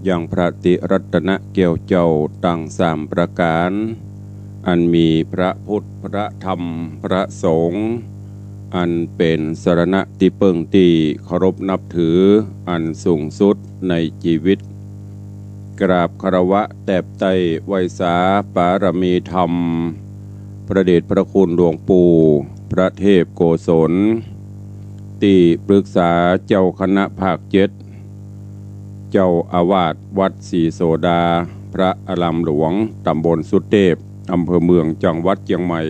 อย่างพระติรัตนเกี่ยวเจ้าตั้งสามประการอันมีพระพุทธพระธรรมพระสงฆ์อันเป็นสรณะที่เปิงที่เคารพนับถืออันสูงสุดในชีวิตกราบคารวะแตบไตไวยสาปารมีธรรมพระเดชพระคุณหลวงปู่พระเทพโกศลที่ปรึกษาเจ้าคณะภาค7เจ้าอาวาสวัดศรีโสดาพระอารามหลวงตำบลสุเทพอำเภอเมืองจังหวัดเชียงใหม่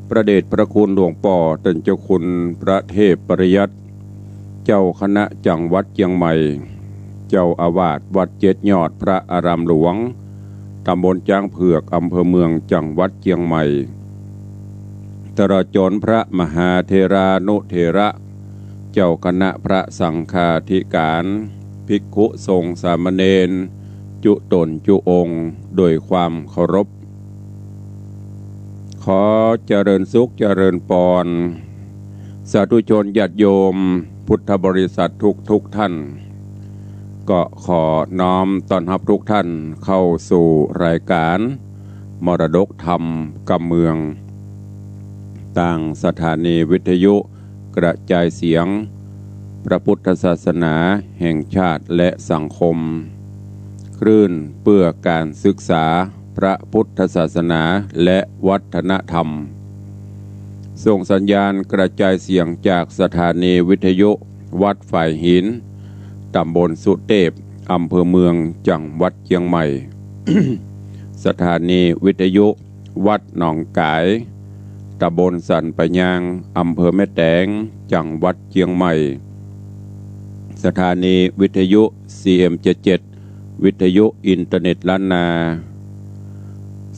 พระเดชพระคุณหลวงป่อท่านเจ้าคุณพระเทพปริยัติเจ้าคณะจังหวัดเชียงใหม่เจ้าอาวาสวัดเจ็ดยอดพระอารามหลวงตำบลจ้างเผือกอำเภอเมืองจังหวัดเชียงใหม่ตลอดจนพระมหาเถรานุเถระเจ้าคณะพระสังฆาธิการภิกขุสงฆ์สามเณรจุตนจุองค์โดยความเคารพขอเจริญสุขเจริญปรสาธุชนญาติโยมพุทธบริษัททุกท่านก็ขอน้อมต้อนรับทุกท่านเข้าสู่รายการมรดกธรรมกำเมืองต่างสถานีวิทยุกระจายเสียงพระพุทธศาสนาแห่งชาติและสังคมคลื่นเพื่อการศึกษาพระพุทธศาสนาและวัฒนธรรมส่งสัญญาณกระจายเสียงจากสถานีวิทยุวัดฝ่ายหินตำบลสุเทพอำเภอเมืองจังหวัดเชียงใหม่ สถานีวิทยุวัดหนองกายตำบลสันปะยางอำเภอแม่แตงจังหวัดเชียงใหม่สถานีวิทยุ CM77 วิทยุอินเทอร์เน็ตล้านนา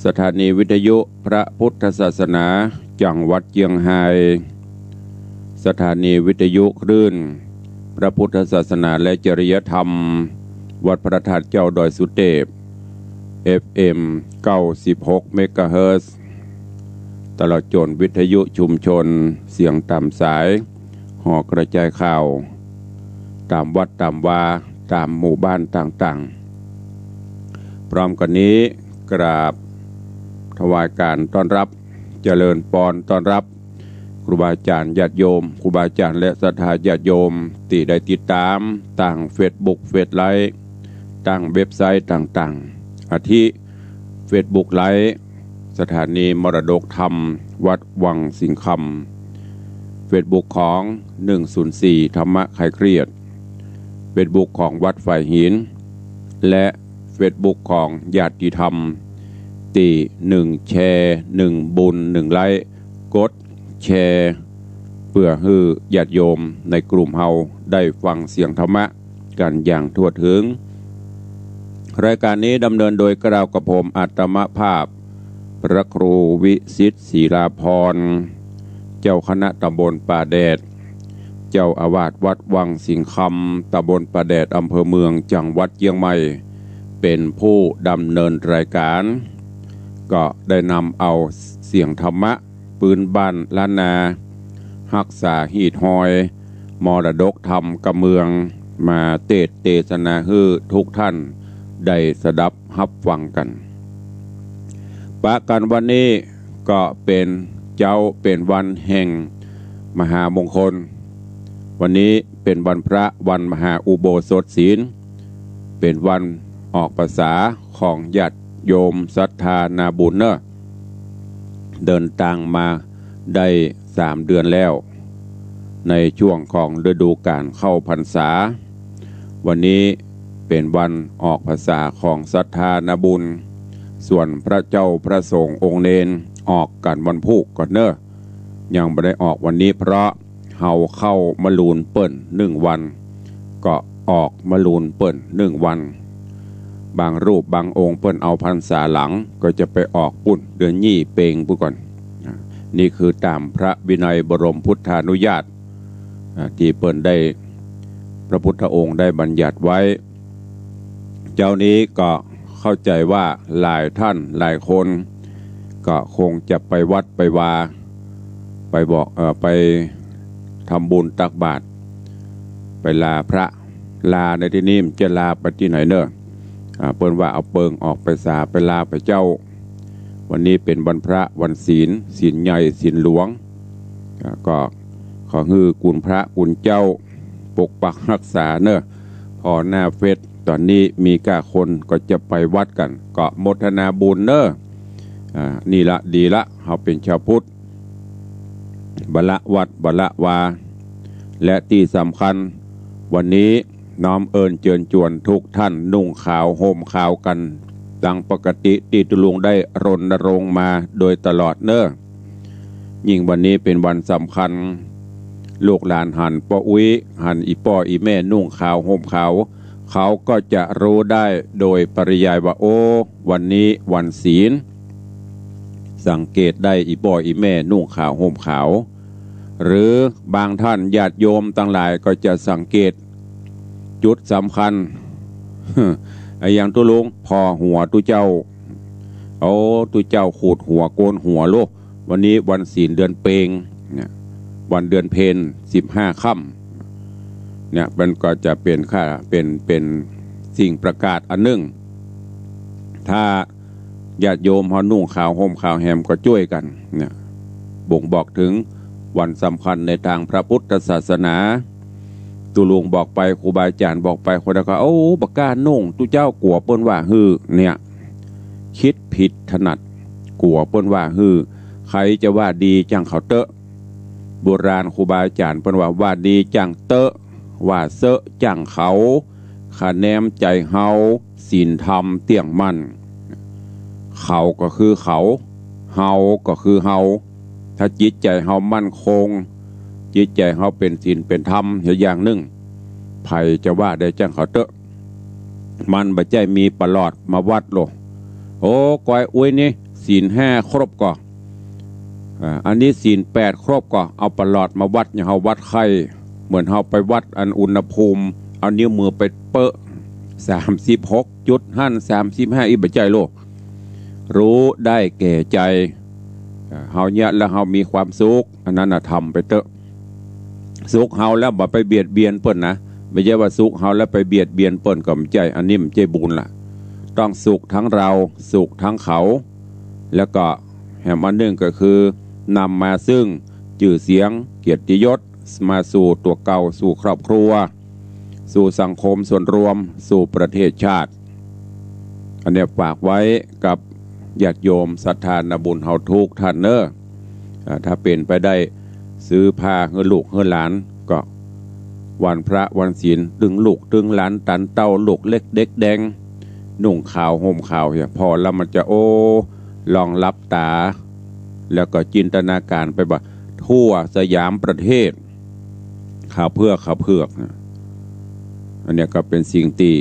สถานีวิทยุพระพุทธศาสนาจังหวัดเชียงรายสถานีวิทยุคลื่นพระพุทธศาสนาและจริยธรรมวัดพระธาตุเจ้าดอยสุเทพ FM 96 เมกะเฮิรตซ์ตลอดจนวิทยุชุมชนเสียงตามสายห่อกระจายข่าวตามวัดตามวาตามหมู่บ้านต่างๆพร้อมกันนี้กราบถวายการต้อนรับเจริญปอนต้อนรับครูบาอาจารย์ญาติโยมครูบาอาจารย์และศรัทธาญาติโยมที่ได้ติดตามต่างเฟซบุ๊กเฟซไลฟ์ต่างเว็บไซต์ต่างๆอาทิเฟซบุ๊กไลฟ์สถานีมรดกธรรมวัดวังสิงห์คำเฟซบุ๊กของ104ธรรมะคลายเครียดเฟซบุ๊กของวัดฝ่ายหินและเฟซบุ๊กของญาติธรรมที่1แชร์1บุญ1ไลค์กดแชร์เพื่อให้ญาติโยมในกลุ่มเฮาได้ฟังเสียงธรรมะกันอย่างทั่วถึงรายการนี้ดำเนินโดยกล่าวกับผมอาตมภาพพระครูวิสิทธิ์ศิลาภรณ์เจ้าคณะตำบลป่าแดดเจ้าอาวาสวัดวังสิงห์คำตำบลป่าแดดอำเภอเมืองจังหวัดเชียงใหม่เป็นผู้ดำเนินรายการก็ได้นำเอาเสียงธรรมะปืนบ้านล้านนารักษาหีดหอยมรดกธรรมกำเมืองมาเทศนาให้ทุกท่านได้สดับรับฟังกันปะกันวันนี้ก็เป็นวันแห่งมหามงคลวันนี้เป็นวันพระวันมหาอุโบสถศีลเป็นวันออกพรรษาของญาติโยมศรัทธานาบุญเนอะเดินทางมาได้3 เดือนแล้วในช่วงของฤดูกาลเข้าพรรษาวันนี้เป็นวันออกพรรษาของศรัทธานาบุญส่วนพระเจ้าพระสงฆ์องค์เนนออกกันวันพุธก่อนเนอะยังไม่ได้ออกวันนี้เพราะเฮาเข้ามะลูนเปิ้น1 วันก็ออกมะลูนเปิ้น1 วันบางรูปบางองค์เปิ้นเอาพรรษาหลังก็จะไปออกปุ่นเดือนยี่เปงปุ๊ก่อนนี่คือตามพระวินัยบรมพุทธานุญาตที่เปิ้นได้พระพุทธองค์ได้บัญญัติไว้เจ้านี้ก็เข้าใจว่าหลายท่านหลายคนก็คงจะไปวัดไปวาไปบอกไปทำบุญตักบาตรไปลาพระ ลาในที่นี้จะลาไปที่ไหนเนอะเปิ้นว่าเอาเปิงออกไปสาไปลาไปเจ้าวันนี้เป็นวันพระวันศีลใหญ่ศีลหลวงก็ขอฮือกุลพระกุลเจ้าปกปักรักษาเนอะพอหน้าเฟสตอนนี้มีก้าคนก็จะไปวัดกันก็โมทนาบุญเนอะนี่ละดีละเราเป็นชาวพุทธบละวัดบละวาและที่สำคัญวันนี้น้อมเอิญเจิญจวนทุกท่านนุ่งขาวห่มขาวกันดังปกติที่ตุลุงได้รณรงค์มาโดยตลอดเนอะยิ่งวันนี้เป็นวันสำคัญลูกหลานหันป้ออุ้ยหันอีป้ออีแม่นุ่งขาวห่มขาวเขาก็จะรู้ได้โดยปริยายว่าโอ้วันนี้วันศีลสังเกตได้อีป้ออีแม่นุ่งขาวห่มขาวหรือบางท่านญาติโยมต่างหลายก็จะสังเกตจุดสำคัญอย่างตุลุงพอหัวตุเจ้าตุเจ้าขูดหัวโกนหัวโลกวันนี้วันศีลเดือนเปงเนี่ยวันเดือนเพ็ญ15 ค่ำเนี่ยมันก็จะเป็นค่าเป็นสิ่งประกาศอันหนึ่งถ้าญาติโยมพอนุ่งขาวห่มขาวแฮมก็ช่วยกันเนี่ยบ่งบอกถึงวันสำคัญในทางพระพุทธศาสนาตุลุงบอกไปครูบาอาจารย์บอกไปคนละก็โอ้ประกาศนุ่งตุเจ้ากลัวเปิ้นว่าฮือเนี่ยคิดผิดถนัดกลัวเปิ้นว่าฮือใครจะว่าดีจังเขาเตอะโบราณครูบาอาจารย์เปิ้นว่าดีจังเตอะว่าเซอะจังเขาคะแนนใจเฮาศีลธรรมเตี่ยงมั่นเขาก็คือเขาเฮาก็คือเฮาถ้าจิตใจเฮามั่นคงจิตใจเฮาเป็นศีลเป็นธรรมอย่างหนึ่งไผจะว่าได้จังเขาเตอะมันบ่ใจมีปลอดมาวัดโลโอ้ก้อยอุ้ยนี่ศีล5ครบก่ออันนี้ศีล8ครบก่อเอาปลอดมาวัดอย่างเฮาวัดไข้เหมือนเฮาไปวัดอันอุณหภูมิเอานิ้วมือไปเปะ36.35อีบ่ใจโลรู้ได้แก่ใจเฮาเนี่ยแล้วเฮามีความสุขอันนั้นทำไปเถอะสุขเฮาแล้วบ่ไปเบียดเบียนเปิ้นนะไม่ใช่ว่าสุขเฮาแล้วไปเบียดเบียนเปิ้นก็ไม่ใจอันนี้มันใจบุญล่ะต้องสุขทั้งเราสุขทั้งเขาแล้วก็แห่งอันหนึ่งก็คือนำมาซึ่งชื่อเสียงเกียรติยศมาสู่ตัวเก่าสู่ครอบครัวสู่สังคมส่วนรวมสู่ประเทศชาติอันนี้ฝากไว้กับญาติโยมศรัทธาบุญเฮาทุกท่านเนอะถ้าเป็นไปได้ซื้อผ้าเงินลูกเงินหลานก็วันพระวันศีลดึงลูกดึงหลานตันเต้าลูกเล็กเด็กแดงนุ่งขาวห่มขาวอย่างพอแล้วมันจะลองรับตาแล้วก็จินตนาการไปว่าทั่วสยามประเทศข่าวเพื่อกอันนี้ก็เป็นสิ่งที่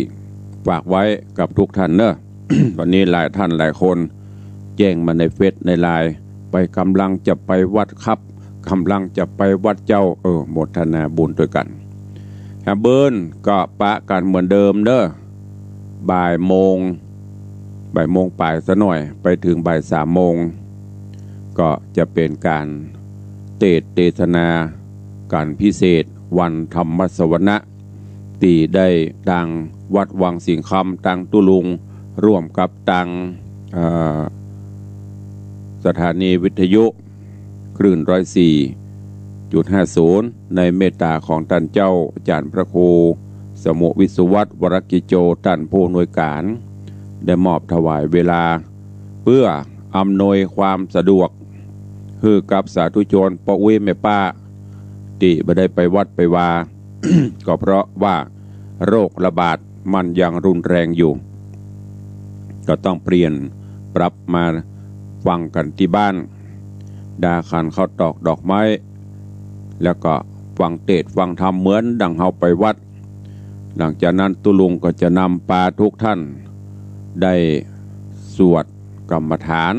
ฝากไว้กับทุกท่านเนอะ วันนี้หลายท่านหลายคนแจ้งมาในเฟซในไลน์ไปกำลังจะไปวัดครับกำลังจะไปวัดเจ้าโมทนาบุญด้วยกันเบิร์นก็ปะกันเหมือนเดิมเนอะบ่ายโมงปลายซะหน่อยไปถึงบ่าย3 โมงก็จะเป็นการเทศนาการพิเศษวันธรรมสวนะตีได้ดังวัดวังสิงคำตังตุลุงร่วมกับตังสถานีวิทยุคลื่น104.50ในเมตตาของท่านเจ้าอาจารย์พระครูสมุวิสุวัตรวรกิจโจท่านผู้อำนวยการได้มอบถวายเวลาเพื่ออำนวยความสะดวกคือกับสาธุชนป้าอุ้ยแม่ป้าที่ไม่ได้ไปวัดไปวา ก็เพราะว่าโรคระบาดมันยังรุนแรงอยู่ก็ต้องเปลี่ยนปรับมาฟังกันที่บ้านดาขันเข้าตอกดอกไม้แล้วก็ฟังเทศน์ฟังธรรมเหมือนดังเฮาไปวัดหลังจากนั้นตุลุงก็จะนำปาทุกท่านได้สวดกรรมฐาน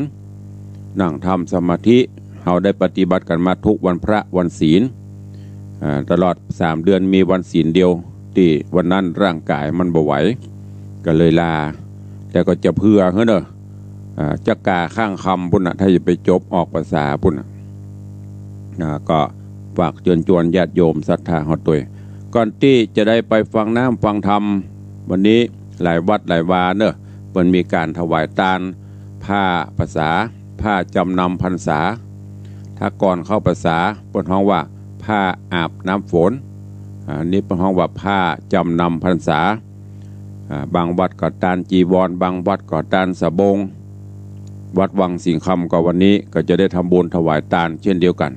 นั่งทำสมาธิเฮาได้ปฏิบัติกันมาทุกวันพระวันศีลตลอด3 เดือนมีวันศีลเดียวที่วันนั้นร่างกายมันบ่ไหวก็เลยลาแต่ก็จะเพื่อเนอะจักกาข้างคำพุ่นนะถ้าจะไปจบออกภาษาพุ่นนะก็ฝากเชิญชวนญาติโยมศรัทธาเฮาตัว ก่อนที่จะได้ไปฟังน้ำฟังธรรมวันนี้หลายวัดหลายวาเนอะเปิ่นมีการถวายทานผ้าภาษาผ้าจำนำพรรษาถ้าก่อนเข้าภาษาเปิ่นฮ้องว่าผ้าอาบน้ำฝนอันนี้เปิ่นฮ้องว่าผ้าจำนำพรรษาบางวัดก็ทานจีวรบางวัดก็ทานสบงวัดวังสิงห์คำก็วันนี้ก็จะได้ทำบุญถวายทานเช่นเดียวกัน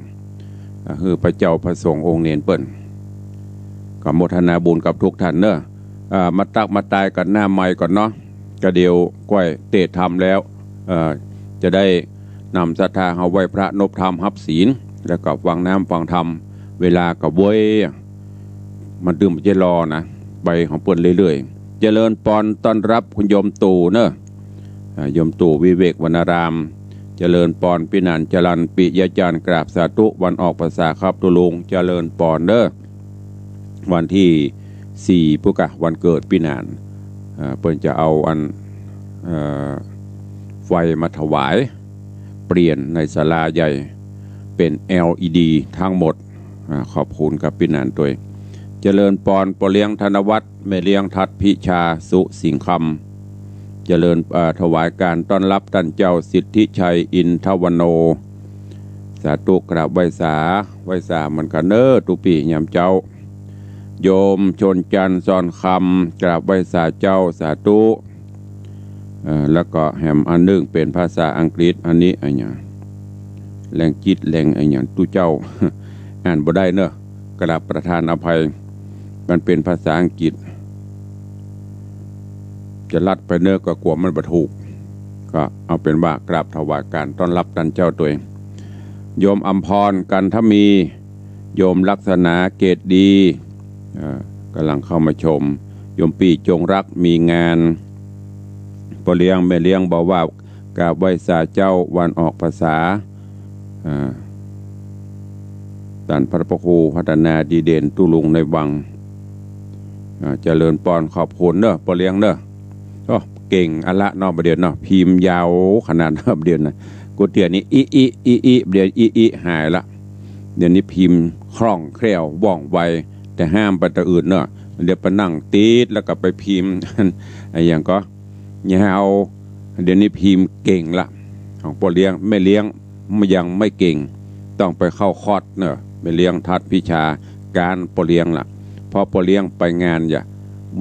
คือพระเจ้าพระสงฆ์องค์เนรเปิ้นก็โมทนาบุญกับทุกท่านเนอะมาตักมาตายกันหน้าไม้ก่อนเนาะก็เดียวก้อยเตะทำแล้วจะได้นำศรัทธาเอาไว้พระนบธรรมฮับศีลแล้วก็ฟังน้ำฟังธรรมเวลากับเว้ยมันดื่มเจรอนะไปของเปิ้นเรื่อยๆเจริญปอนต้อนรับคุณโยมตู่เนอะโยมตู่วิเวกวรรณรามเจริญปอนปินันจรันปิยาจารย์กราบสาธุวันออกภาษาครับตุลุงเจริญปอนเนอะวันที่4พุกะวันเกิดปินันเปิ้นจะเอาอันไฟมาถวายเปลี่ยนในศาลาใหญ่เป็น LED ทั้งหมดขอบคุณกับปินันตัวเจริญปอนปเลี้ยงธนวัฒน์แม่เลี้ยงทัดพิชาสุสิงห์คำเจริญถวายการต้อนรับท่านเจ้าสิทธิชัยอินทวโนสาธุกราบไหว้สามันกันเนอตุปียามเจ้าโยมชนจันทร์ซอนคำกราบไหว้สาเจ้าสาธุแล้วก็แหมอันนึงเป็นภาษาอังกฤษอันนี้อะไรอย่างแรงจิตแรงอะไรอย่างตู้เจ้า อ่านบ่ได้เนอะกราบประทานอภัยมันเป็นภาษาอังกฤษจะลัดไปเนอะก็กลัวมันบ่ถูกก็เอาเป็นว่ากราบถวายการต้อนรับท่านเจ้าตัวเองโยมอัมพรกันทมีโยมลักษณะเกตดีกำลังเข้ามาชมโยมปีจงรักมีงานปเลี้ยงแม่เลี้ยงบอกว่ากราบไหว้สาเจ้าวันออกภาษาท่านพระประครูพัฒนาดีเด่นตุลุงในวังเจริญปอนขอบคุณเนอะปเลี้ยงเนอะก็เก่งอะละนอกประเดี๋ยวเนาะพิมพ์ยาวขนาดนอกประเดี๋ยวนะกูเตียนี้อีเดี๋ยวอีหายละเดี๋ยวนี้พิมพ์คล่องแคล่วว่องไวแต่ห้ามไปแต่อื่นเนอะเดี๋ยวไปนั่งตีดแล้วก็ไปพิมพ์อะไรอย่างก็ยาวเดี๋ยวนี้พิมพ์เก่งละของปเลี้ยงไม่เลี้ยงยังไม่เก่งต้องไปเข้าคอร์สเนอะไปเลี้ยงทัดพิชาการปเลี้ยงล่ะพอปเลี้ยงไปงานอย่า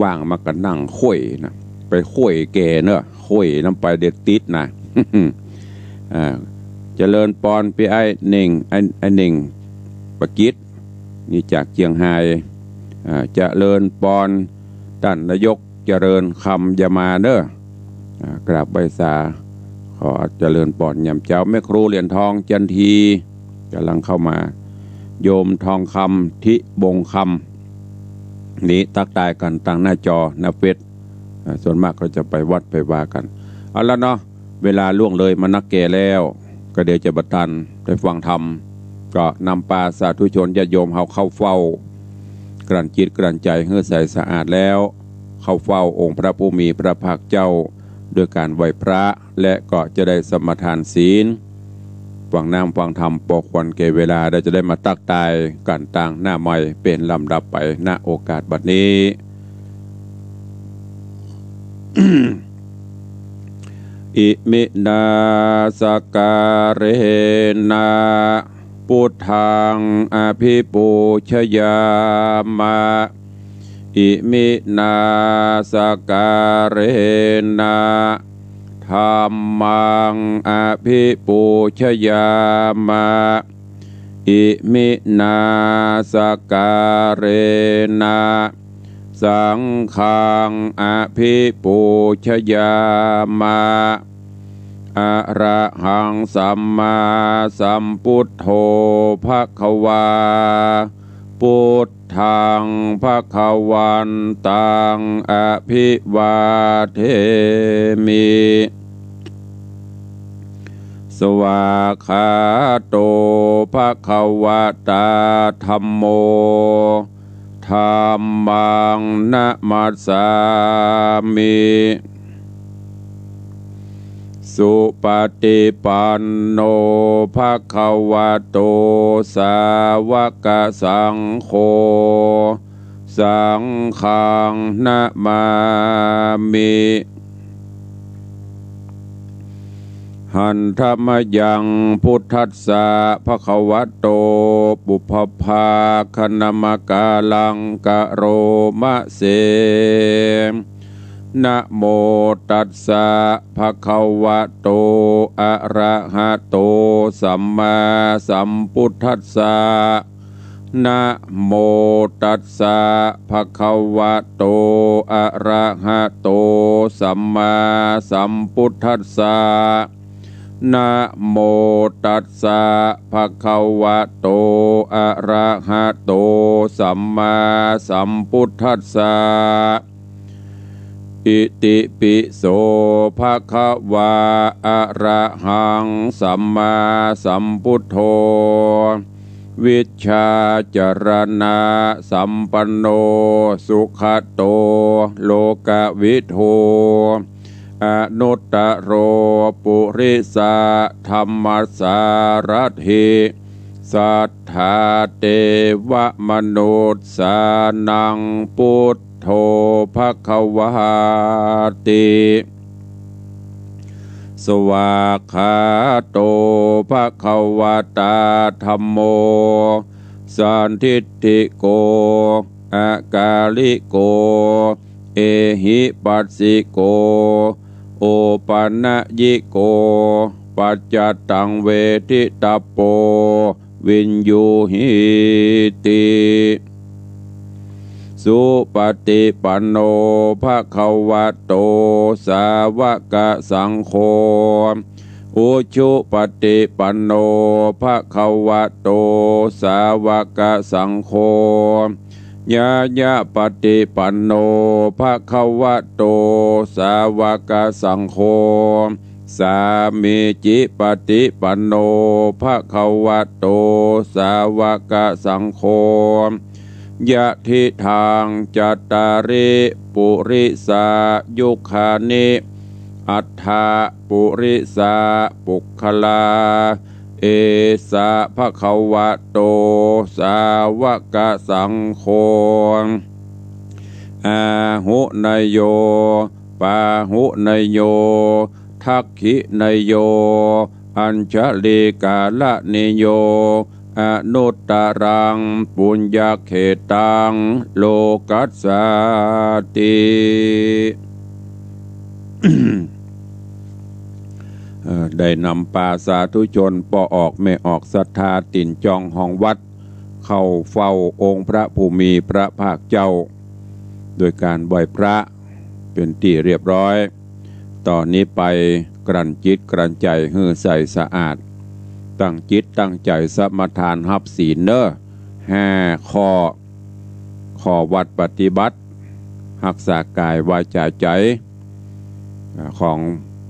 ว่างมากันนั่งคุยนะไปคุยแกเนอะคุยน้ำไปเด็ดติดนะเจริญปอนพี่ไอ้เน่งไอ้เน่งปกิจนี่จากเชียงไฮ้เจริญปอนท่านนายกเจริญคำยามาเนอะกราบใบสาขอเจริญปอนยำเจ้าแม่ครูเหรียญทองจันทีกำลังเข้ามาโยมทองคำทิบงคำนี้ตักตายกันตั้งหน้าจอหน้าเฟซส่วนมากก็จะไปวัดไปว่ากันเอาละเนาะเวลาล่วงเลยมานักแก่แล้วก็เดี๋ยวจะบัดทันได้ฟังธรรมก็นำปาสาธุชนญาติโยมเฮาเข้าเฝ้ากลั่นจิตกลั่นใจให้ใสสะอาดแล้วเข้าเฝ้าองค์พระผู้มีพระภาคเจ้าด้วยการไหว้พระและก็จะได้สมทานศีลฟังน้ำฟังธรรมปกควันเกเวลาได้จะได้มาตักตายกันต่างหน้าใหม่เป็นลำดับไปณโอกาสบัดนี้ อิมินาสการเรนะพุทธังอภิปูชยามะอิมินาสการเรนะธัมมังอภิปูชยามะอิมินาสการเรนะสังฆังอภิปูชยามะอะระหังสัมมาสัมพุทโธภควาพุทธังภควันตังอภิวาเทมิสวากขาโตภควตาธัมโมธัมมังนะมัสสามิสุปฏิปันโนภควโตสาวกสังโฆ สังฆังนะมามิหันธรรมยังพุทธัสสะภะคะวะโตปุพพาคณมกาลังกะโรมะเสนะโมตัสสะภะคะวะโตอะระหะโตสัมมาสัมพุทธัสสะนะโมตัสสะภะคะวะโตอะระหะโตสัมมาสัมพุทธัสสะนะโมตัสสะภะคะวะโตอะระหะโตสัมมาสัมพุทธัสสะอิติปิโสภะคะวะอะระหังสัมมาสัมพุทโธวิชชาจรณะสัมปันโนสุขโตโลกวิทูอนุตตโรปุริสะธรรมสารถิสัทธาเทวมนุษย์สานังพุทโธภควาติสวากขาโตภควตาธัมโมสันทิฏฐิโกอากาลิโกเอหิปัสสิโกโอปันญิโกปัจจตังเวทิตาโปวินยูหิติสุปฏิปันโนภะคะวะโตสาวกสังโฆอุชุปฏิปันโนภะคะวะโตสาวกสังโฆญาญาปฏิปันโนภะคะวะโตสาวกสังโฆสามีจิปฏิปันโนภะคะวะโตสาวกสังโฆยะทิทางจัตตาริปุริสายุคานิอัฏฐาปุริสาปุคคลาเอสะภะคะวะโตสาวกสังโฆอาหุนยโยปาหุนยโยทักขินยโยอัญชลิกาลนิโยอนุตตรังปุญญเขตังโลกัสสติ ได้นำปาสาธุชนปอออกไม่ออกศรัทธาติ่นจองห้องวัดเข้าเฝ้าองค์พระผู้มีพระภาคเจ้าโดยการไหว้พระเป็นที่เรียบร้อยต่อนนี้ไปกลั่นจิตกลั่นใจให้ใสสะอาดตั้งจิตตั้งใจสมาทานรับศีลเนอ5 ข้อวัดปฏิบัติรักษากายวาจาใจของ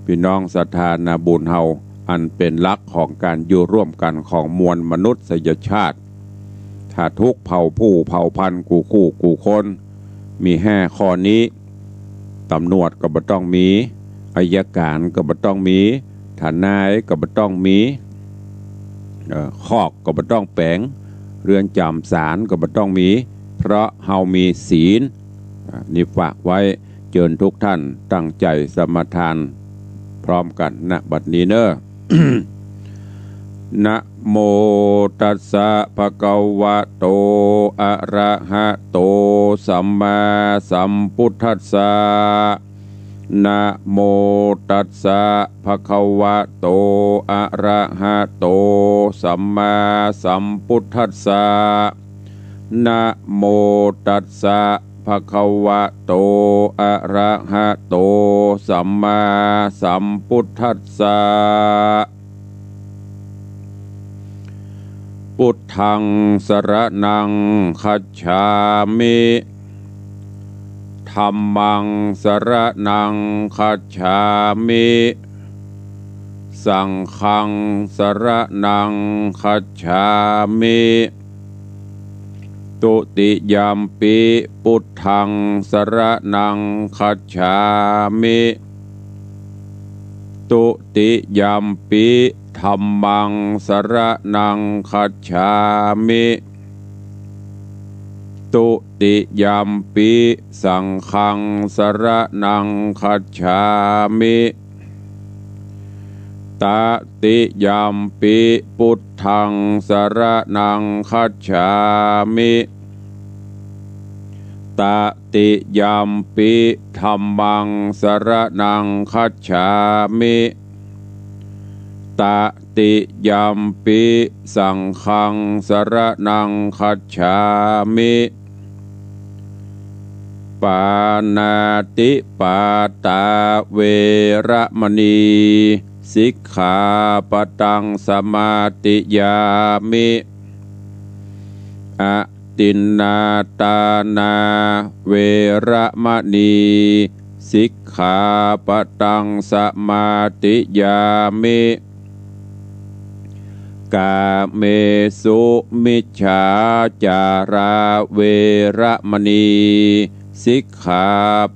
พี่น้องศรัทธานาบุญเฮาอันเป็นหลักของการอยู่ร่วมกันของมวลมนุษยชาติถ้าทุกเผ่าผู้เผ่าพันธุ์กูคนมี5 ข้อนี้ตำรวจก็บ่ต้องมีอัยการก็บ่ต้องมีทนายก็บ่ต้องมีคอกก็บ่ต้องแปลงเรือนจำศาลก็บ่ต้องมีเพราะเฮามีศีลนี่ฝากไว้เชิญทุกท่านตั้งใจสมาทานพร้อมกันณบัดนี้เนอะ นะโมตัสสะภะคะวะโตอะระหะโตสัมมาสัมพุทธัสสะนะโมตัสสะภะคะวะโตอะระหะโตสัมมาสัมพุทธัสสะนะโมตัสสะภะคะวะโตอะระหะโตสัมมาสัมพุทธัสสะพุทธังสรณังคัจฉามิธัมมังสรณังคัจฉามิสังฆังสรณังคัจฉามิตุติยัมปิพุทธังสรณังคัจฉามิตุติยัมปิธัมมังสรณังคัจฉามิต ตุติยัมปิสังฆังสรณังคัจฉามิตติยัมปิพุทธังสรณังคัจฉามิตติยัมปิธัมมังสรณังคัจฉามิตติยัมปิสังฆังสรณังคัจฉามิปานาติปาตาเวระมณีสิกขาปตังสมาติยามิอตินนาตานาเวระมณีสิกขาปตังสมาติยามิกาเมสุมิจฉาจาราเวระมณีสิกขา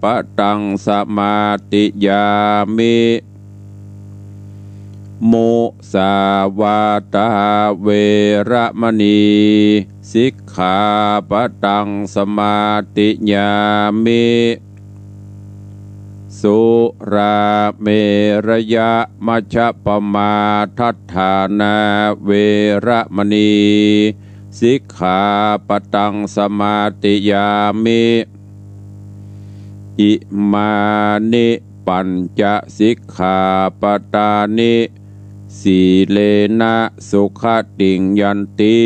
ปตังสมาติยามิโมสาวาตาเวระมณีสิกขาปตังสมาติยามิสุราเมรยะมัชฌัปปมาทัฏฐานาเวระมณีสิกขาปตังสมาติยามิอิมานิปัญจสิกขาปตานิสีเลนะสุขติงยันติ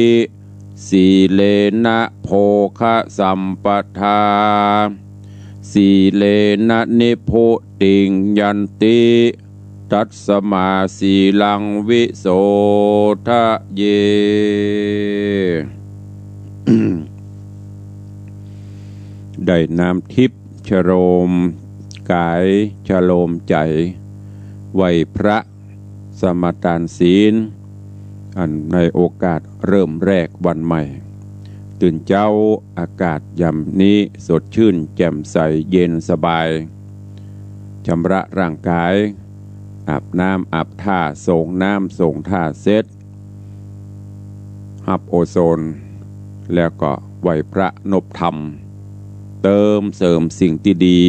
สีเลนะโภคะสัมปทาสีเลนะนิพุติงยันติตัสมาสีลังวิโสทะเย ได้น้ำทิพย์ชโลมกายชโลมใจไหวพระสมทานศีลอันในโอกาสเริ่มแรกวันใหม่ตื่นเจ้าอากาศยามนี้สดชื่นแจ่มใสเย็นสบายชำระร่างกายอาบน้ำอาบท่าส่งน้ำส่งท่าเซ็ตหับโอโซนแล้วก็ไหวพระนบธรรมเติมเสริมสิ่งที่ดี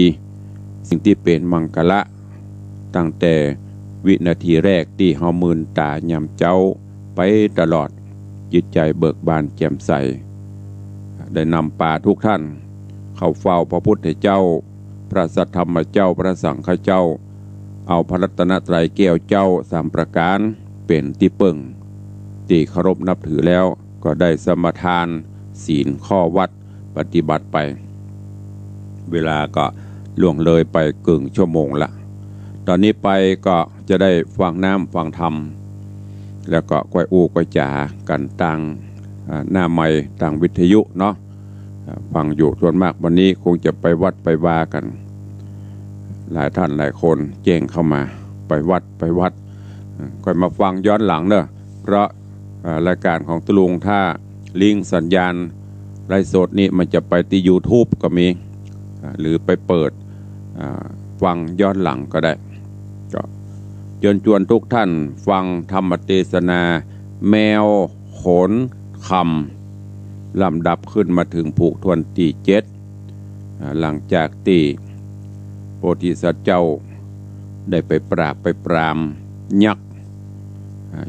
สิ่งที่เป็นมังคละตั้งแต่วินาทีแรกที่เฮามืนตายำเจ้าไปตลอดจิตใจเบิกบานแจ่มใสได้นำป่าทุกท่านเข้าเฝ้าพระพุทธเจ้าพระสัทธรรมเจ้าพระสังฆเจ้าเอาพระรัตนตรัยแก้วเจ้าสามประการเป็นที่ปึ้งที่เคารพนับถือแล้วก็ได้สมทานศีลข้อวัดปฏิบัติไปเวลาก็ล่วงเลยไปกึ่งชั่วโมงละตอนนี้ไปก็จะได้ฟังน้ำฟังธรรมแล้วก็ก้อยอูก้อยจ๋ากันต่างหน้าไม้ต่างวิทยุเนาะฟังอยู่ส่วนมากวันนี้คงจะไปวัดไปวากันหลายท่านหลายคนแจ้งเข้ามาไปวัดก้อยมาฟังย้อนหลังเนอะเพราะรายการของตุลุงถ้าลิงก์สัญญาณไลฟ์สดนี่มันจะไปที่ YouTube ก็มีหรือไปเปิดฟังย้อนหลังก็ได้ก็เชิญชวนทุกท่านฟังธรรมเทศนาแมวขนคำลำดับขึ้นมาถึงผูกทวนที่7หลังจากที่โพธิสัตว์เจ้าได้ไปปราบไปปรามยักษ์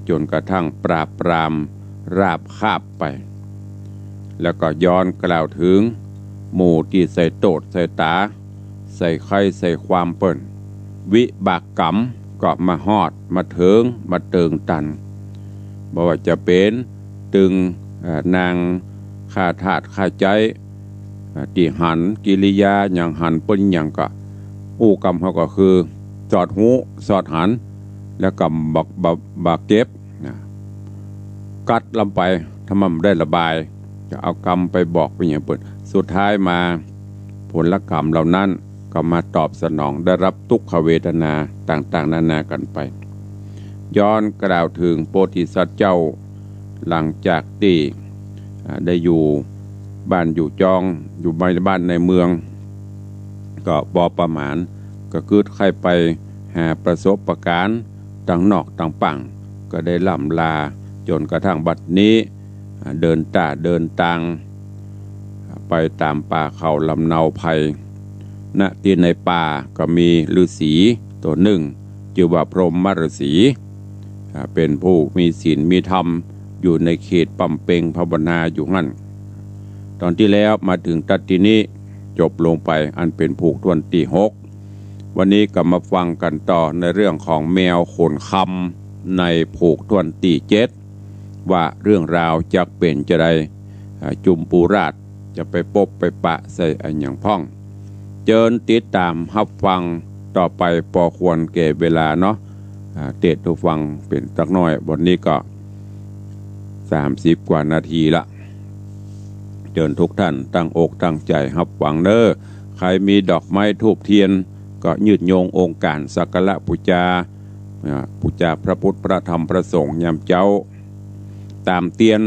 จนกระทั่งปราบปรามราบคาบไปแล้วก็ย้อนกล่าวถึงหมู่ที่ใส่โตดใส่ตาใส่ไข่ใส่ความเปิ่นวิบากกรรมก็มาฮอดมาเถิงมาเติงตันบอกว่าจะเป็นตึงนางข้าทาสข้าใจที่หันกิริยาอย่างหันเปิ้นอย่างก็อู้กรรมเขาก็คือสอดหูสอดหันแล้วก็บักเก็บกัดลำไปถ้ามันได้ระบายจะเอากรรมไปบอกไปอย่างเปิดสุดท้ายมาผลกรรมเหล่านั้นก็มาตอบสนองได้รับทุกขเวทนาต่างๆนานากันไปย้อนกล่าวถึงโพธิสัตว์เจ้าหลังจากที่ได้อยู่บ้านอยู่จองอยู่บ้านในเมืองก็บอประมาณก็คือใครไปหาประสบประการต่างนอกต่างปังก็ได้ล่ำลาจนกระทั่งบัดนี้เดินต่าง ไปตามป่าเขาลำเนาไพรณที่ในป่าก็มีฤาษีตัวหนึ่งชื่อว่าพรหมฤาษีเป็นผู้มีศีลมีธรรมอยู่ในเขตปำเปงภาวนาอยู่นั่นตอนที่แล้วมาถึงตัดที่นี้จบลงไปอันเป็นผูกทวนที่6วันนี้ก็มาฟังกันต่อในเรื่องของแมวขนคำในผูกทวนที่7ว่าเรื่องราวจะเป็นจะไดจุมปูราชจะไปปบไปปะใส่อันอย่างพ่องเจิญติดตามรับฟังต่อไปพอควรแก่เวลาเนาะเตะทุกฟังเป็นสักน้อยวันนี้ก็30กว่านาทีละเจิญทุกท่านตั้งอกตั้งใจรับฟังเด้อใครมีดอกไม้ธูปเทียนก็ยืดโยงองค์การสักการะบูชาพระพุทธพระธรรมพระสงฆ์ยามเจ้าตามเตียน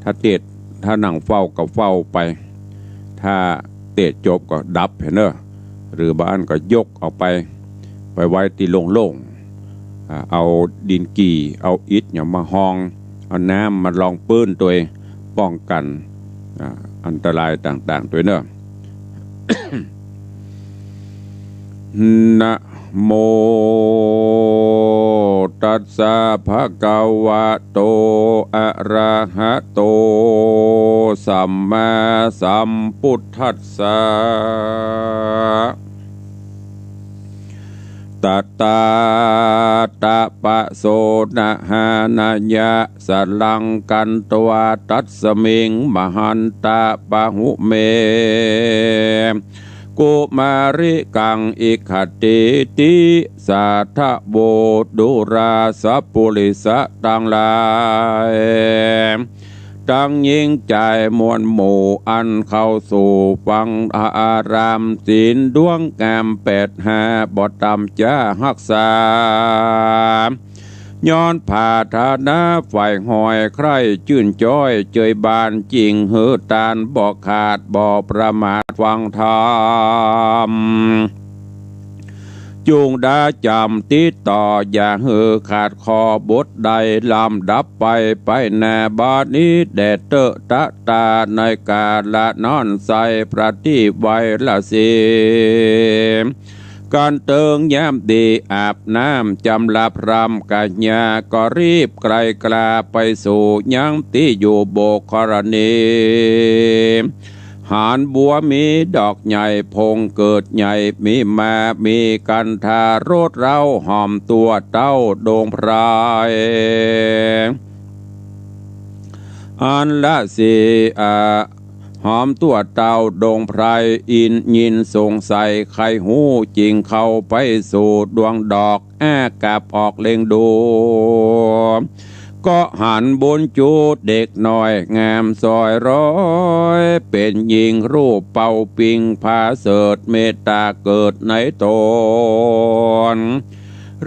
ถ้าเตะถ้านั่งเฝ้าก็เฝ้าไปถ้าเตะจบก็ดับเห็นเนอะหรือบ้านก็ยกออกไปไว้ที่โล่งๆเอาดินกี่เอาอิฐอย่ามาห้องเอาน้ำมาลองปื้นตัวเองป้องกันอันตรายต่างๆด้วยเนอะ นะโมตัสสะภะคะวะโตอะระหะโตสัมมาสัมพุทธัสสะตัตตาตะปะโสนะหานายะสลังกันตวาตัสสมิงมหันตะปะหุเมกุมาริกังอิขติติสาทะโบดุราสัพปุริสะตังลายตั้งยิ่งใจมวลหมู่อันเข้าสู่ฟังอารามศีลดวงงาม85บ่ต่ำจะรักษาย้อนผ่าฐานะฝ่ายหอยใครชื่นจ้อยเจยบานจริงเหือตานบ่ขาดบ่ประมาทฟังธรรมจุงดาจำติดต่ออย่าเหือขาดคอบทใดลำดับไปแน่บาดนี้แดดเตอะตะตาในกาละนอนใสประทีปไว้ละสิการเติงยามดีอาบน้ำจำลาพรำกัญญาก็รีบไกลกลาไปสู่ยังที่อยู่โบกรณีหานบัวมีดอกใหญ่พงเกิดใหญ่มีมามีกันทารดเราหอมตัวเต้าโด่งพรายอันละสีหอมตัวเต่าดงไพรอินยินสงสัยใครหูจริงเข้าไปสู่ดวงดอกกับออกเล็งดูก็หันบนจูดเด็กน้อยงามซอยร้อยเป็นหญิงรูปเป่าปิงพาเสดเมตตาเกิดในตน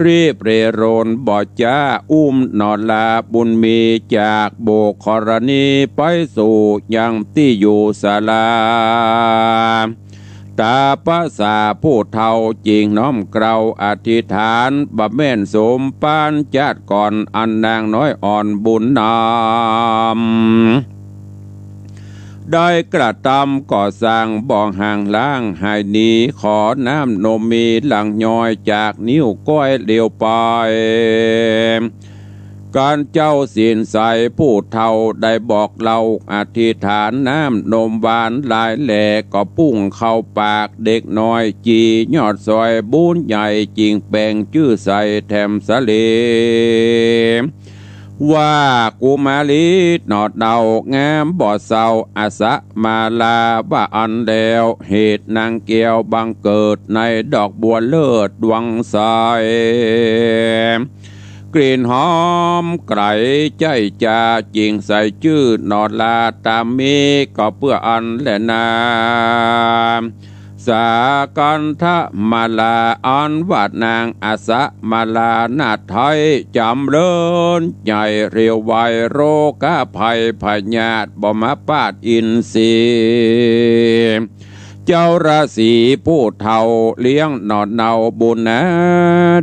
รีบเรโรนบ่จ้าอุ้มนอนลาบุญมีจากโบกกรณีไปสู่ยังที่อยู่ศาลาตาภาษาผู้เฒ่าจริงน้อมเกลาอธิษฐานบำเพ็ญสมปานจัดก่อนอันนางน้อยอ่อนบุญนำได้กระทำก่อสร้างบ่องห่างล้างหายนีขอน้ำนมมีหลังย้อยจากนิ้วก้อยเดียวไปการเจ้าศีลใสผู้เฒ่าได้บอกเราอธิษฐานน้ำนมหวานหลายแหล่ก็พุ่งเข้าปากเด็กน้อยจียอดซอยบุญใหญ่จริงแปลงชื่อใส่แถมสะเลว่ากุมาลีนอดเดางามบ่อเศร้าอาสะมาลาว่าอันเดวเหตุนางเกียวบังเกิดในดอกบัวเลิศดวงใสกลิ่นหอมไกลใจจาจริงใส่ชื่อนอดลาตามมีก็เพื่ออันและนาสากันทะมาลาอันวาดนางอาสะมาลานาไทยจำเริญใหญ่เรียวไวโรกะภัยพญาตบ่มาปาดอินทรีเจ้าราศีผู้เฒ่าเลี้ยงนอนเนาบุญนะ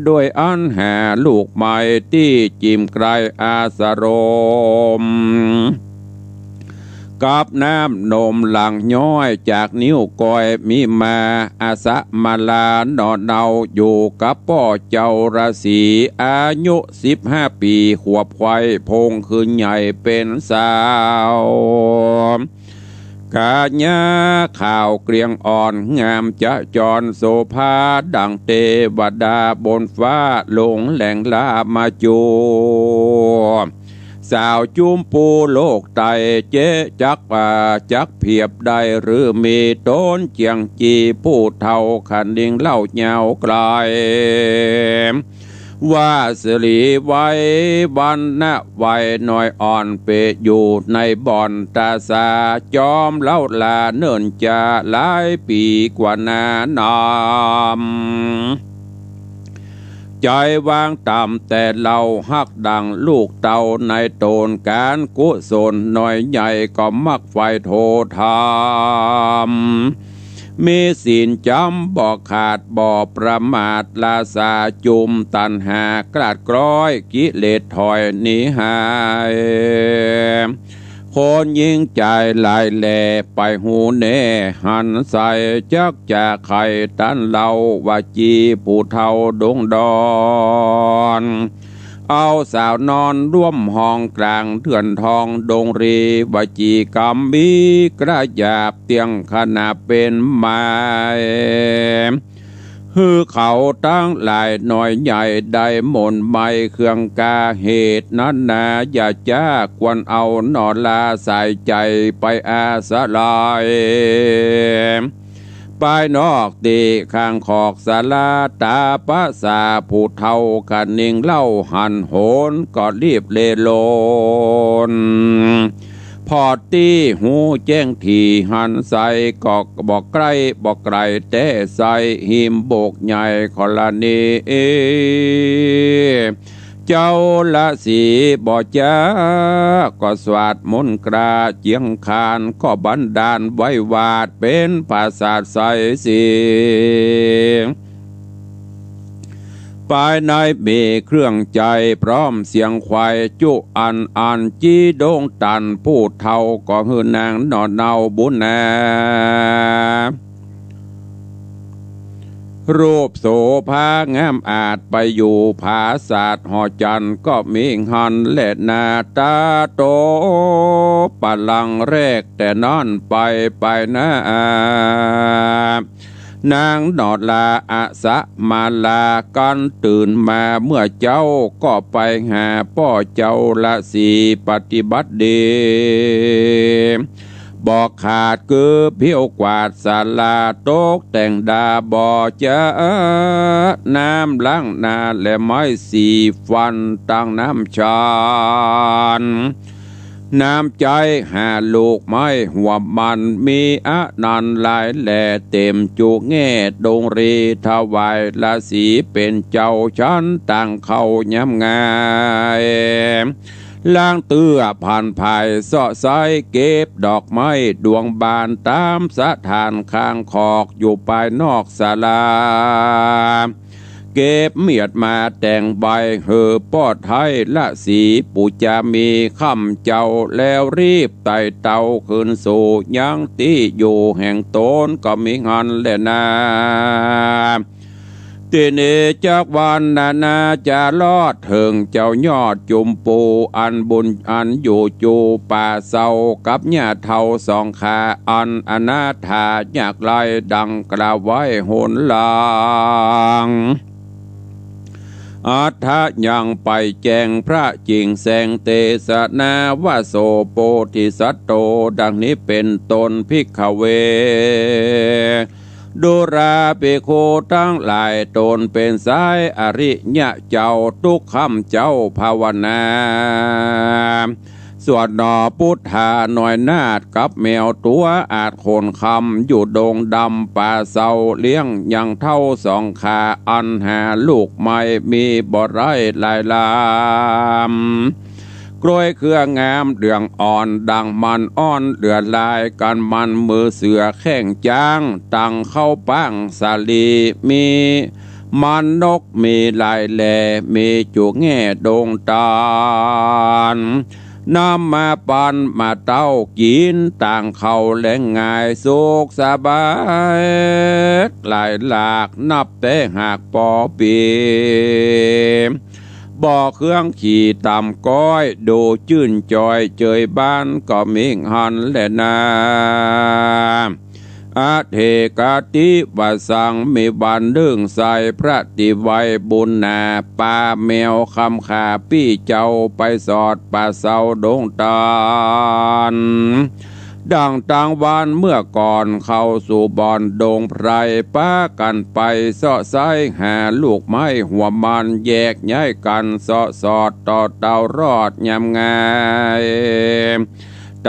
ด้วยอันแห่ลูกใหม่ที่จิมไกลอาสรม กับน้ำนมหลังย้อยจากนิ้วก้อยมีมาอาสะมาลานอนเนาอยู่กับพ่อเจ้าราศีอายุ15 ปีขวบควายพงคืนใหญ่เป็นสาวกาญาข่าวเกรียงอ่อนงามจะจรโสภาดังเทวดาบนฟ้าลงแหล่งลามาจูสาวจุมปูโลกไตเจ๊จักป่าจักเพียบได้หรือมีต้นเจียงจีผู้เท่าขันดิงเล่าเหยาวไกลว่าสิริไว้วันนะไว้น้อยอ่อนเปอยู่ในบ่อนตาสาจอมเล่าลาเนิ่นจะหลายปีกว่านานใจวางต่ำแต่เราฮักดังลูกเต่าในโตนการกุศลหน่อยใหญ่ก็มักไฟโทธามมีศีลจำบ่ขาดบ่ประมาทลาสาจุมตันหากราดกร้อยกิเลสถอยหนีหายคนยิ่งใจลายแหล่ไปหูเน่หันใส่จักจะไข่ตันเล่าว่าจีผู้เท่าดงดอนเอาสาวนอนร่วมห้องกลางเถื่อนทองดงรีวจีกรรมบีกระยาบเตียงขนาเป็นไม้ฮือเขาตั้งหลายหน่อยใหญ่ได้หม่นไม่เครื่องกาเหตุนั้นนาอย่าจ้าควรเอานอนลาใส่ใจไปอาสลายไปนอกตีข้างขอกศาลาตาปะสาผู้เท่ากันนิ่งเล่าหันโหนก็รีบเลโลนพอตีหูแจ้งทีหันใส่ก็บอกไกลบอกไกลแต่ใส่หิมโบกใหญ่คลานีเจ้าละสีบ่จ้าก็สวาดมนต์กราเจียงคานก็บันดาลไว้วาดเป็นภาษาใสสีภายในมีเครื่องใจพร้อมเสียงควายจุอันจีโด่งตันผู้เท่าก็หือนางนอนเนาบุญนารูปโสภางามอาจไปอยู่ผาศาสตร์หอจันก็มีหันและนาตาโตปลังแรกแต่นอนไปนะนางนอดลาอาสะมาลากันตื่นมาเมื่อเจ้าก็ไปหาพ่อเจ้าละสีปฏิบัติดีบอกขาดคือเพี้ยวกวาดศาลาโต๊ะแต่งดาบ่อจะน้ำล้างนาและไม้สีฟันตั้งน้ำชานน้ำใจหาลูกไม้หัวมันมีอะนันหลายแหล่เต็มจุแง่ดงรีถวายละสีเป็นเจ้าชั้นต่างเข้าย้ำงายล้างเตื้อผ่านภายเสาะไซเก็บดอกไม้ดวงบานตามสถานข้างขอกอยู่ภายนอกศาลาเก็บเมียดมาแต่งใบเห่อปอดไทยละสีปู่จะมีคำเจ้าแล้วรีบไต่เต่าขึ้นสู่ยังที่อยู่แห่งโตนก็มีงานและนาทีนี้จากวันนาจะลอดถึงเจ้ายอดจุมปูอันบุญอันอยู่จูป่าเศร้ากับญาเท่าสองขาอันอนาถาอยากไล่ดังกล่าวไว้โหนลางอัฏฐยังไปแจงพระจริงแสงเตสนาวาโสโปธิสัตโตดังนี้เป็นตนภิกขเวดูราเปโคทั้งหลายตนเป็นสายอริยะเจ้าทุกคำเจ้าภาวนาส่วนนอพุทธาหน่อยนาดกับแมวตัวอาจโคนคำอยู่ดงดำป่าเศร้าเลี้ยงยังเท่าสองขาอันหาลูกไม่มีบ่ไรลายลามกล้วยเครืองามเดืองอ่อนดังมันอ้อนเดือดลายกันมันมือเสือแข้งจ้างตั้งเข้าปังสาลีมีมันนกมีลายแหล่มีจุแง่ดงตาล น้ำมาปันมาเต้ากินต่างเขาแหลงง่ายสุขสบายหลายหลากนับแต่หากปอปีบ่อเครื่องขี่ต่ำก้อยดูจื่นจอยเจยบ้านก็มิงหันแลนาอาเทกาติวสังมีบันดึงใส่พระติไวยบุญนาปาแมวคำขาปี้เจ้าไปสอดป่าเสาดงตาลดังต่างวันเมื่อก่อนเข้าสู่บ่อนดงไพรป้ากันไปเสาะไซหาลูกไม้หัวมันแยกย้ายกันเสาะสอดต่อเตารอดยำงาย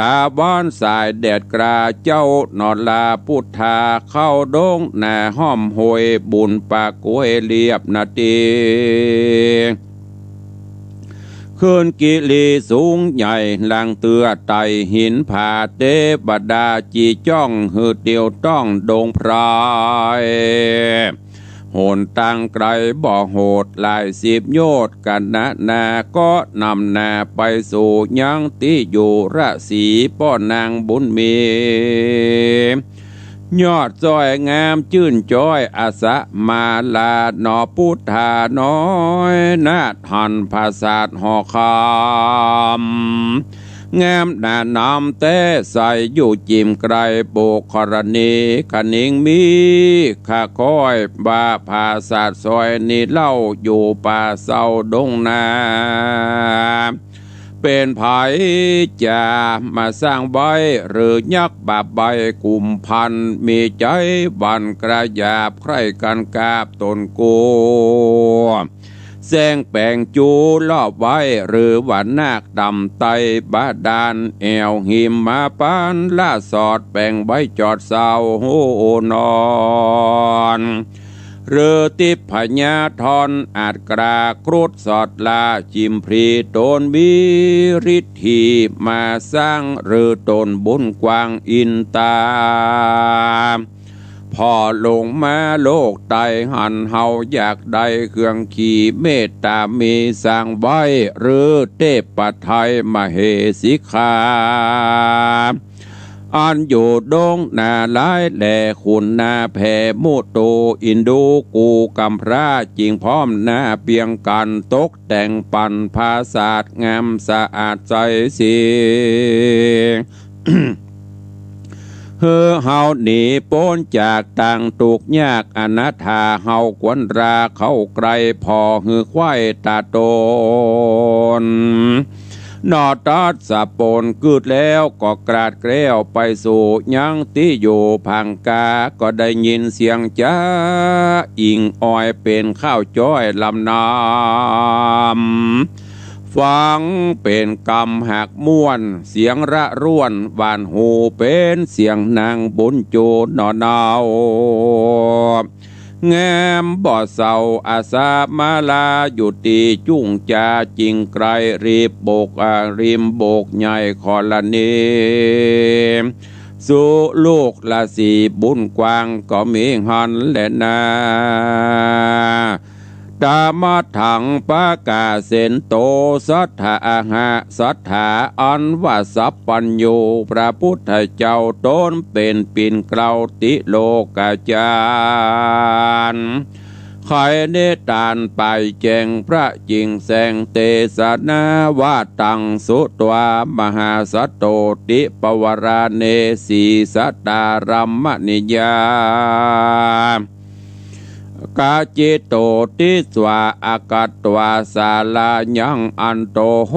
ตาบ้านสายแดดกราเจ้านอดลาพุทธาเข้าดงหน้าห้อมหวยบุญปากกวยเรียบนาทีขึ้นกิลีสูงใหญ่ลังเตือไตหินผาเตบดาจีจ้องหือเดียวต้องดงพรายโหนตังไกลบ่อโหดหลายสิบโยชน์กันนาก็นำนาไปสู่ยังที่อยู่ระสีป้อนนางบุญมียอดจอยงามจื่นจ้อยอาสะมาลาหนอพุทธาน้อยนาทันภาษาหอคำงามหน้านำแต่ใส่อยู่จิมไกลโบกครณีขนิงมีข้าก้อยบาภาษาซอยนี่เล่าอยู่ป่าเศร้าดงนาเป็นไผจะมาสร้างใบหรือยักบาใบกุมพันมีใจบันกระยาบใครกันกาบตนกูแสงแปงจูลอบไว้หรือว่านาคดำไตบาดานแอวหิมมาปานล่าสอดแปงใบจอดเศร้าโหนอนเรือติพญาทอนอาจกรากรุดสอดลาจิมพรีตนบิริธีมาสร้างเรือตนบุญกวางอินตาพอลงมาโลกไตหันเฮาอยากได้เครื่องขี่เมตตามีสร้างไว้หรือเทพไทยมเหสิกาอันอยู่ดงนาลายแหล่คุณนาแผ่มุโตอินดูกูกัมพระจิงพร้อมนาเพียงกันตกแต่งปันภาษาดงามสะอาดใจเสียง เฮาหนีพ้นจากต่างตุกยากอนาถาเฮาควนราเข้าไกลพอหือควายตาโตนนอตัดสะปนกึดแล้วก็กราดแกล้วไปสู่ยังที่อยู่พังกาก็ได้ยินเสียงจ้าอิงอ้อยเป็นข้าวจ้อยลำน้ำฟังเป็นกำหักม้วนเสียงระร่วนหวานหูเป็นเสียงนางบุญจูนอนเอาแงมบ่อเศร้าอาสามาลาอยู่ตีจุ่งจาจิงไกรรีบโบกริมโบกใหญ่คอละนีสู่ลูกละสีบุญกวางก็มีหันแลนาตามาถังปากาเสนโตสัทธาอาหะสัทธาอันว่าสัพปัญโยพระพุทธเจ้าตนเป็นปิ่นเกลาติโลกาจารย์ใครเนตานไปแจงพระจิงแสงเตสนาวาตังสุตวามหาสัตโตติปวราเนสีสัตตารัมมณิยากาจิโตติสวาอากัตตวาสาลายังอันโตโห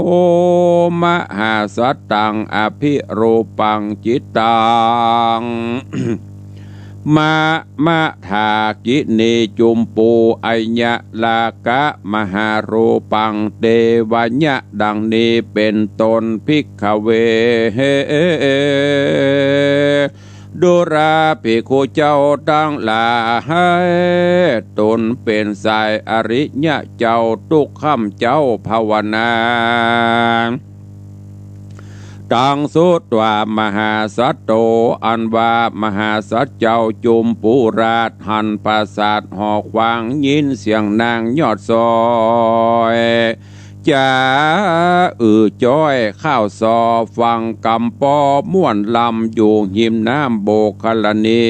มหาสัตตังอภิรูปังจิตตัง มะทากินีจุมปูไอยะลากะมหารูปังเตวัญญะดังนี้เป็นตนภิกขเวดุราภิกขุเจ้าตั้งหลายตนเป็นสายอริยะเจ้าทุกค่ำเจ้าภาวนาตังสุตวามหาสัตโตอันว่ามหาสัตเจ้าจุมปุราชหันปราสาทหอกวางยินเสียงนางยอดซอย จ๋าจ้อยข้าวซอฟังกำปอม่วนลำอยู่หิมน้ำโบกคลนี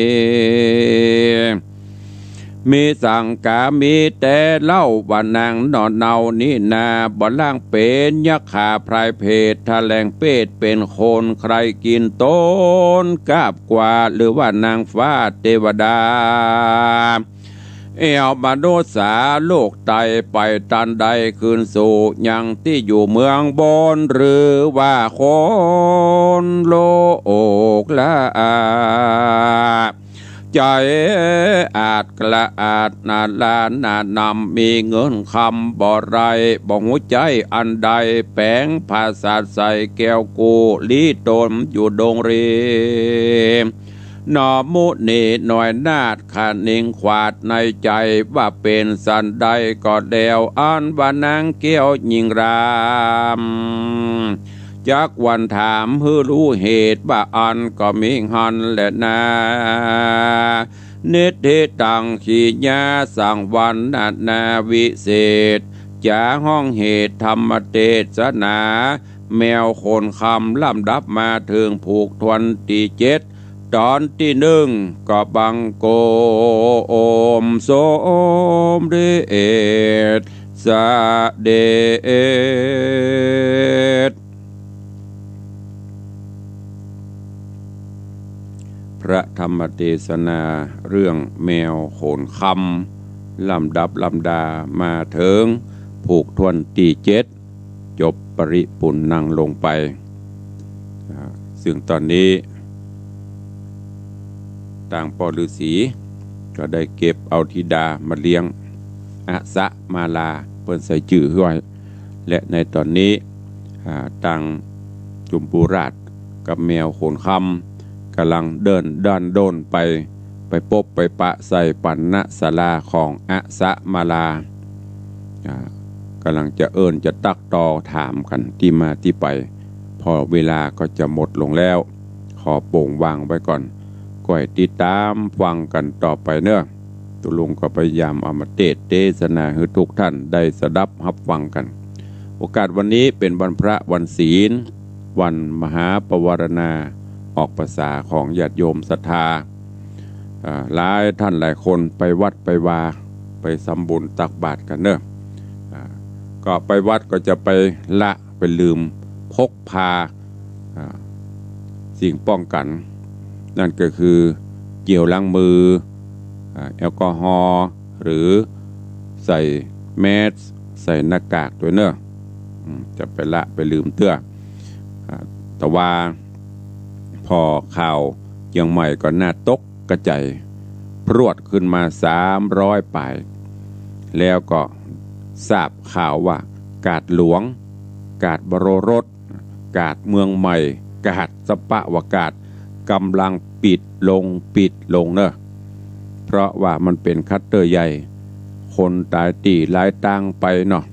มีสั่งกามีแต่เล่าว่านางนอนเนานี่นาบ่ล่างเป็นยักษ์ขาพรายเพศทะแลงเป็ดเป็นคนใครกินต้นกาบกว่าหรือว่านางฟ้าเทวดาเอวมนุษย์สาโลกไตไปตันใดคืนสู่ยังที่อยู่เมืองบนหรือว่าคนโลกละใจอาจกระอาดนาลานานำมีเงินคำบ่ไรบ่หัวใจอันใดแปลงภาษาใส่แก้วกูลีตนอยู่ดงเรีนอมุนีหน่อยนาดขานิงขวาดในใจว่าเป็นสันใดก็เดวอันว่านางเกี้ยวยิงรามจากวันถามเพื่อรู้เหตุว่าอันก็มีหันแหละนานิทิตังขีญาสังวันนาวิเศษจาห้องเหตุธรรมเทศนาแมวคนคำลำดับมาถึงผูกทวนที่7ตอนที่1ก็บังโกโอมโสมเดชสะเดชพระธรรมเทศนาเรื่องแมวโขนคำลำดับลำดามาถึงผูกทวนที่7จบปริปุณนั่งลงไปซึ่งตอนนี้ต่างปอฤาษีก็ได้เก็บเอาธิดามาเลี้ยงอาสะมาลาเปิ้นใส่จื่อไว้และในตอนนี้ต่างจุมปูราชกับแมวโขนคำกำลังเดินด้านโดนไปพบไปปะใส่ปันณศาลาของอาสะมาลากำลังจะจะตักตอถามกันที่มาที่ไปพอเวลาก็จะหมดลงแล้วขอโป่งวางไว้ก่อนก่อยติดตามฟังกันต่อไปเนอะตุลุงก็พยายามเอามาเทศนาให้ทุกท่านได้สดับรับฟังกันโอกาสวันนี้เป็นวันพระวันศีลวันมหาปวารณาออกภาษาของญาติโยมศรัทธาหลายท่านหลายคนไปวัดไปวาไปสำบุญตักบาตรกันเนอะก็ไปวัดก็จะไปละไปลืมพกพาสิ่งป้องกันนั่นก็คือเจลล้างมือแอลกอฮอล์หรือใส่แมสใส่หน้ากากตัวเนอะจะไปละไปลืมเตื้อแต่ว่าพอข่าวยังใหม่ก็น่าตกกระจายพรวดขึ้นมา300ป่ายแล้วก็ทราบข่าวว่ากาดหลวงกาดบรรสกาดเมืองใหม่กาดสปะวกาดกำลังปิดลงเนอะเพราะว่ามันเป็นคัตเตอร์ใหญ่คนตายตีหลายตังไปเนาะ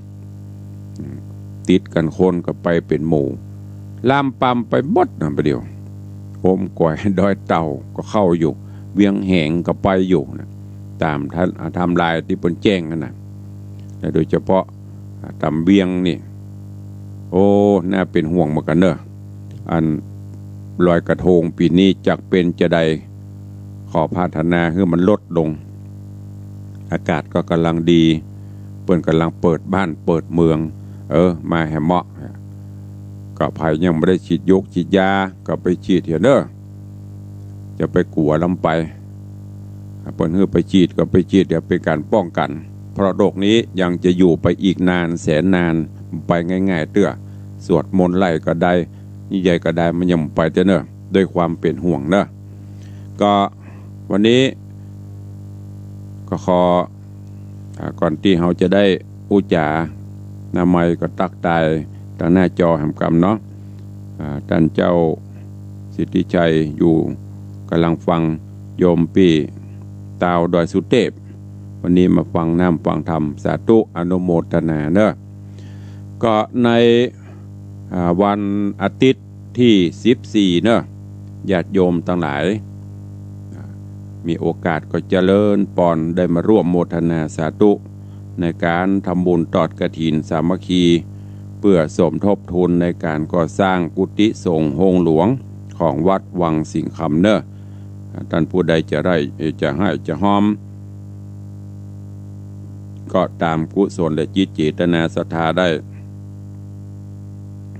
ติดกันคนก็ไปเป็นหมู่ลามปามไปหมดนะประเดี๋ยวโอมก่อยดอยเต่าก็เข้าอยู่เวียงแหงก็ไปอยู่นะตามท่านทำลายที่บนแจ้งนั่นนะและโดยเฉพาะตำเวียงนี่โอ้น่าเป็นห่วงเหมือนกันเนอะอันลอยกระทงปีนี้จักเป็นจะใดขอพัฒนาให้มันลดลงอากาศก็กำลังดีเปิ้นกำลังเปิดบ้านเปิดเมืองมาแหมเหมาะก็ภัยยังไม่ได้ฉีดยาก็ไปฉีดเถอะเนอะจะไปกลัวลำไปเปิ้นไปฉีดก็ไปฉีดเดี๋ยวเป็นการป้องกันเพราะโรคนี้ยังจะอยู่ไปอีกนานแสนนานไปง่ายๆเตื้อสวดมนต์ไล่ก็ได้นี่ใหญ่ก็ได้มันยังไปเถอะเนอะด้วยความเป็นห่วงเนอะก็วันนี้ก็ขอก่อนที่เราจะได้อุจานามัยก็ตักตายทางหน้าจอแห่งกรรมเนาะท่านเจ้าสิทธิชัยอยู่กำลังฟังโยมปีตาวดอยสุเทพวันนี้มาฟังน้ำฟังธรรมสาธุอนุโมทนาเนอะก็ในวันอาทิตย์ที่14เนอะญาติโยมทั้งหลายมีโอกาสก็เจริญปอนได้มาร่วมโมทนาสาธุในการทำบุญตอดกฐินสามัคคี พื่อสมทบทุนในการก่อสร้างกุฏิสงฆ์โฮงหลวงของวัดวังสิงคำเนอะท่านผู้ใดจะได้จะให้จะห้อมก็ตามกุศลและจิตเจตนาศรัทธาได้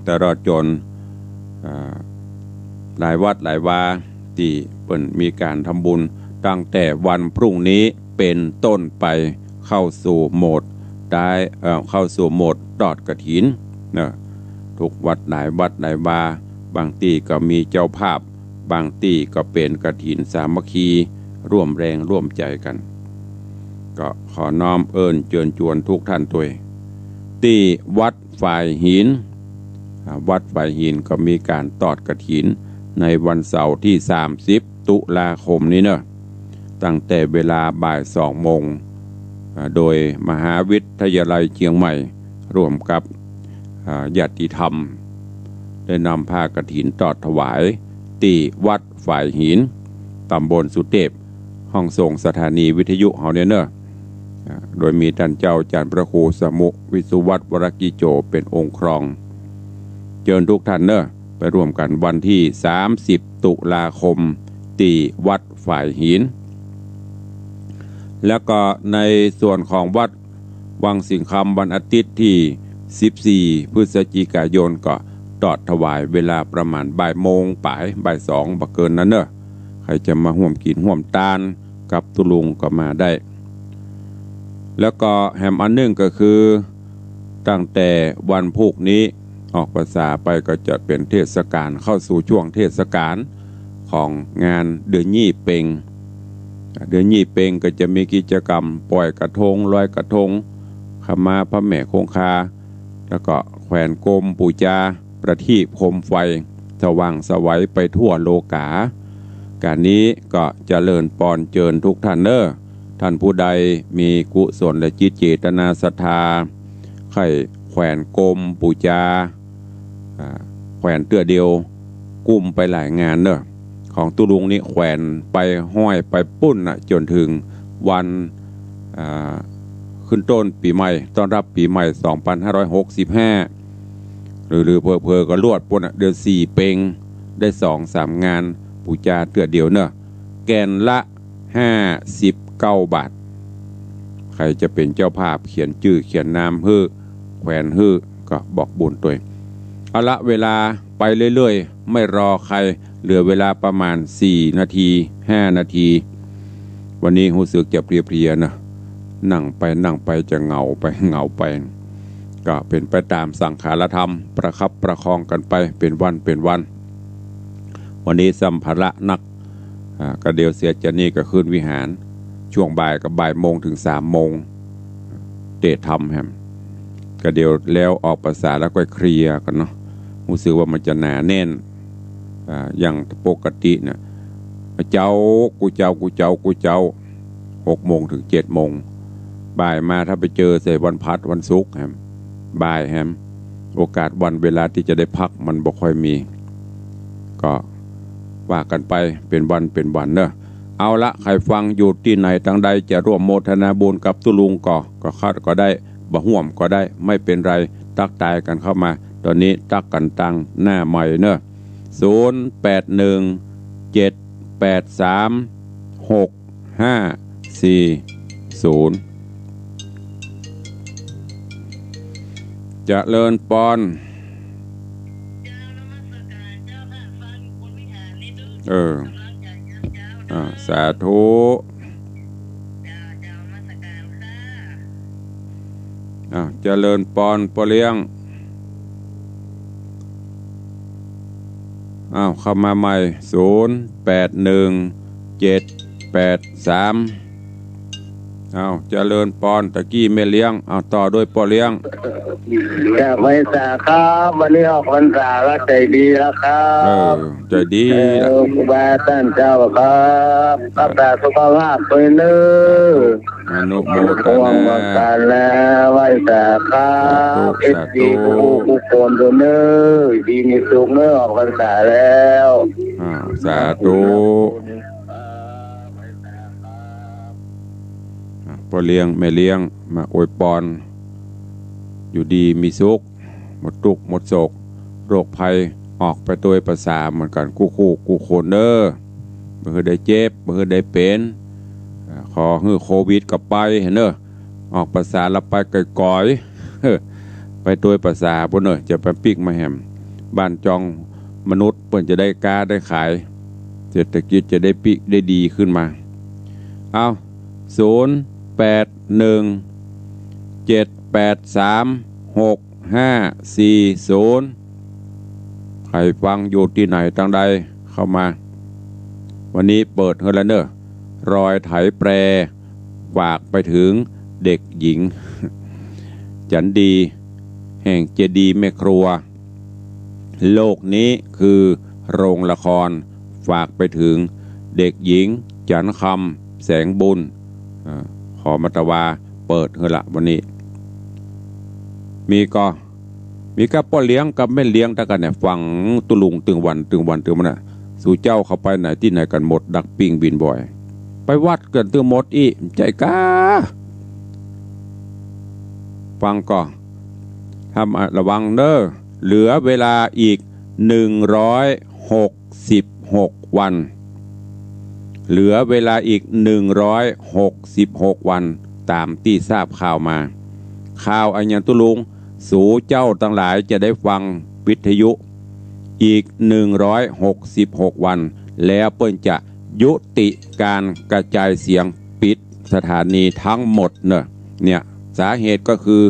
ตลอดจนหลายวัดหลายวาที่เปิ่นมีการทำบุญตั้งแต่วันพรุ่งนี้เป็นต้นไปเข้าสู่โหมดได้เข้าสู่โหมดตอดกฐินนะทุกวัดหลายวัดหลายวาบางที่ก็มีเจ้าภาพบางที่ก็เป็นกฐินสามัคคีร่วมแรงร่วมใจกันก็ขอน้อมเอิญเชิญชวนทุกท่านตัวที่วัดฝ่ายหินวัดฝ่ายหินก็มีการตอดกฐินในวันเสาร์ที่30ตุลาคมนี้เนอะตั้งแต่เวลาบ่าย2 โมงโดยมหาวิทยาลัยเชียงใหม่ร่วมกับญาติธรรมได้นำผ้ากฐินตอดถวายที่วัดฝ่ายหินตำบลสุเทพห้องส่งสถานีวิทยุเฮาเนี่ยเนอะโดยมีท่านเจ้าอาจารย์พระครูสมุวิสุวัตวรกิโจเป็นองค์ครองเชิญทุกท่านเนอะไปร่วมกันวันที่30ตุลาคมที่วัดฝ่ายหินแล้วก็ในส่วนของวัดวังสิงคำวันอาทิตย์ที่14พฤศจิกายนก็ตอดถวายเวลาประมาณบ่ายโมงบ่าย2บ่เกินนั้นเนอะใครจะมาร่วมกินร่วมทานกับตุลุงก็มาได้แล้วก็แหมอันหนึ่งก็คือตั้งแต่วันพุธนี้ออกพรรษาไปก็จะเป็นเทศกาลเข้าสู่ช่วงเทศกาลของงานเดือนยี่เพ็งเดือนยี่เพ็งก็จะมีกิจกรรมปล่อยกระทงลอยกระทงขมาพระแม่คงคาแล้วก็แขวนโคมปูจาประทีปโคมไฟสว่างสวัยไปทั่วโลกาการนี้ก็เจริญปอนเจิญทุกท่านเนอะท่านผู้ใดมีกุศลและจิตเจตนาศรัทธาใครแขวนโคมปูจาแขวนเตื้อเดียวกุ้มไปหลายงานเนอะของตุลุงนี่แขวนไปห้อยไปปุ้นจนถึงวันขึ้นต้นปีใหม่ต้อนรับปีใหม่2565หรือเพอก็ลวดปุ้นเดือน4เพ็งได้ 2-3 งานปูจาเตื้อเดียวเนอะแกนละ59 บาทใครจะเป็นเจ้าภาพเขียนชื่อเขียนนามฮื้อแขวนฮื้อก็บอกบุญตัวเอาละเวลาไปเรื่อยๆไม่รอใครเหลือเวลาประมาณ4 นาที5 นาทีวันนี้รู้สึกจะเพลียๆนะนั่งไปจะเหงาไปก็เป็นไปตามสังขารธรรมประคับประคองกันไปเป็นวันวันนี้สัมภาระนักก็เดียวเสียจะนี่ก็ขึ้นวิหารช่วงบ่ายกับบ่ายโมงถึง3 โมงเตะทำแฮมก็เดียวแล้วออกภาษาแล้วก็เคลียร์กันเนาะรู้สึกว่ามันจะหนาแน่นอย่างปกติเนี่ยเจ้า6 โมงถึง7 โมงบ่ายมาถ้าไปเจอใส่วันพัดวันศุกร์แฮมบ่ายแฮมโอกาสวันเวลาที่จะได้พักมันบ่ค่อยมีก็ว่ากันไปเป็นวันเนอะเอาละใครฟังอยู่ที่ไหนทางใดจะร่วมโมทนาบุญกับตุลุงก็เข้าก็ได้บ่ห่วมก็ได้ไม่เป็นไรตักตายกันเข้ามาตอนนี้ตักกันตังหน้าใหม่เนอะ0817836540เจริญปอนสาธุเจริญปอนปอเลี้ยงเข้ามาใหม่081783เจริญปอนตะกี้แม่เลี้ยงต่อด้วยปอเลี้ยงจะไม่สาครับวันนี้ออกพรรษาแล้วใจดีแล้วครับใจดีครูบาท่านเจ้าครับรักษาสุขภาพด้วยเนออนุโมทนาการแล้วไหว้สาครับเอฟซีผู้คนด้วยเนอดีมีสุขเนอออกพรรษาแล้วสาธุพ่อเลี้ยงแม่เลี้ยงมาอวยพรอยู่ดีมีสุข หมดทุกข์หมดโศกโรคภัยออกไปโดยภาษาเหมือนกันกู้คนเด้อบ่เคยได้เจ็บบ่เคยได้เป็นขอให้โควิดกลับไปเห็นเด้อออกภาษาละไปก่อยๆไปโดยภาษาบ่เด้อจะไปปิกมาแหมบ้านจองมนุษย์เพิ่นจะได้กาได้ขายเศรษฐกิจจะได้ปิกได้ดีขึ้นมาเอา0817836540ใครฟังอยู่ที่ไหนทางใดเข้ามาวันนี้เปิดเฮลเนอร์รอยไถแปรฝากไปถึงเด็กหญิงจันดีแห่งเจดีย์แม่ครัวโลกนี้คือโรงละครฝากไปถึงเด็กหญิงจันคำแสงบุญขอมัตวาเปิดเฮละวันนี้มีก็พ่อเลี้ยงกับแม่เลี้ยงตะกันเนี่ยฟังตุลุงตึงวันมันน่ะสู่เจ้าเข้าไปไหนที่ไหนกันหมดดักปิงบินบ่อยไปวัดเกินตึงหมดอีใจกาฟังก็ทำระวังเด้อเหลือเวลาอีก166วันเหลือเวลาอีก166วันตามที่ทราบข่าวมาข่าวอัญญตุลุงสู่เจ้าทั้งหลายจะได้ฟังวิทยุอีก166วันแล้วเปิ้นจะยุติการกระจายเสียงปิดสถานีทั้งหมดเนี่ยสาเหตุก็คือ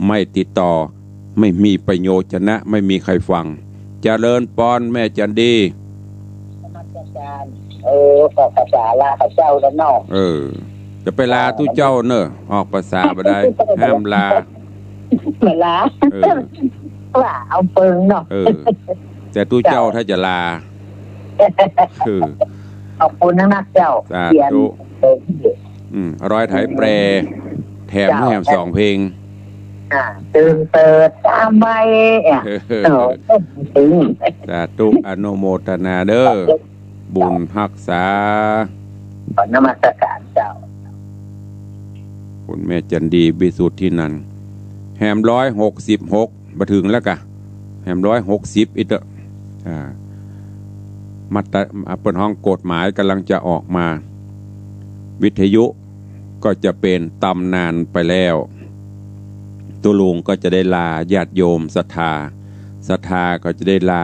ไม่ติดต่อไม่มีประโยชน์นะไม่มีใครฟังเจริญปอนแม่จันดีฝากภาษาลาพระเจ้าแล้วเนาะจะไปลาทุเจ้าเนอะออกภาษาบ่ได้ห้ามลาไม่ลาว่าเอาเปิงเนาะแต่ทุเจ้าถ้าจะลาขอบคุณนักเจ้าสาธุร้อยไถแปรแถม2เพลงตื่นเติดตามใบสาธุอนุโมทนาเด้อบุญรักษาขอนมัสการเจ้าคุณแม่จันดีบิสุทธิ์ที่นั่นแหม166มาถึงแล้วกะแหม160อีกมาตราเปิดห้องกฎหมายกำลังจะออกมาวิทยุก็จะเป็นตำนานไปแล้วตัวลุงก็จะได้ลาญาติโยมศรัทธาก็จะได้ลา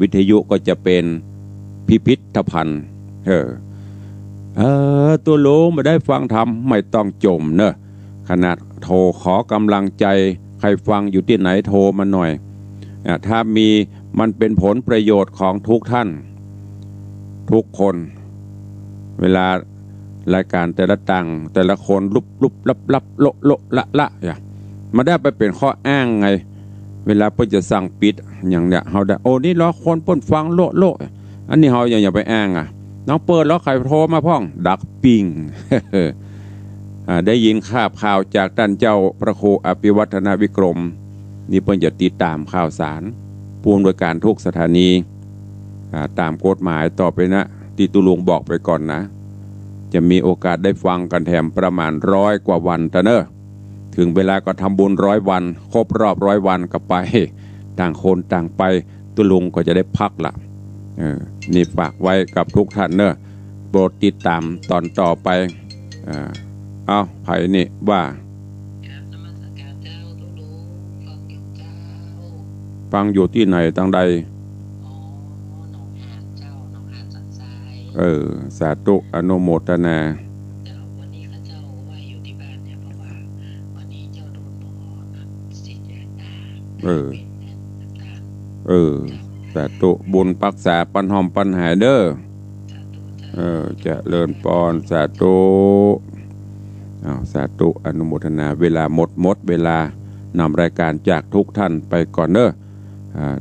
วิทยุก็จะเป็นพิพิธภัณฑ์ตัวลุงมาได้ฟังธรรมไม่ต้องจมเนอะขนาดโทรขอกำลังใจใครฟังอยู่ที่ไหนโทรมาหน่อยถ้ามีมันเป็นผลประโยชน์ของทุกท่านทุกคนเวลารายการแต่ละตังแต่ละคนลุบลับโละละมาได้ไปเป็นข้ออ้างไงเวลาเพิ่นจะสั่งปิดอย่างเนี้ยเฮาได้โอ้นี่รอคนเพิ่นฟังโละอันนี้เฮาอย่าไปอ้างน้องเปิดแล้วใครโทรมาพ่องดักปิง ได้ยินข่าวจากท่านเจ้าพระครูอภิวัฒนวิกรมนี่เพิ่นจะติดตามข่าวสารผู้อำนวยการทุกสถานีตามกฎหมายต่อไปนะที่ตุลุงบอกไปก่อนนะจะมีโอกาสได้ฟังกันแถมประมาณ100 กว่าวันเนอะถึงเวลาก็ทำบุญ100 วันครบรอบ100 วันก็ไปต่างคนต่างไปตุลุงก็จะได้พักละนี่ฝากไว้กับทุกท่านเนอะโปรดติดตามตอนต่อไปเอาไผ่นี่ว่าฟังอยู่ที่ไหนตั้งใดสาธุอนุโมทนาวันนี้ข้าเจ้าว่าอยู่ที่บ้านเนี่ยเพราะว่าวันนี้เจ้าโดนหมอฉีดยาสาธุบุญปักษาปันหอมปันหายเด้อจะเลินปอนสาธุสาธุอนุโมทนาเวลาหมดเวลานำรายการจากทุกท่านไปก่อนเด้อ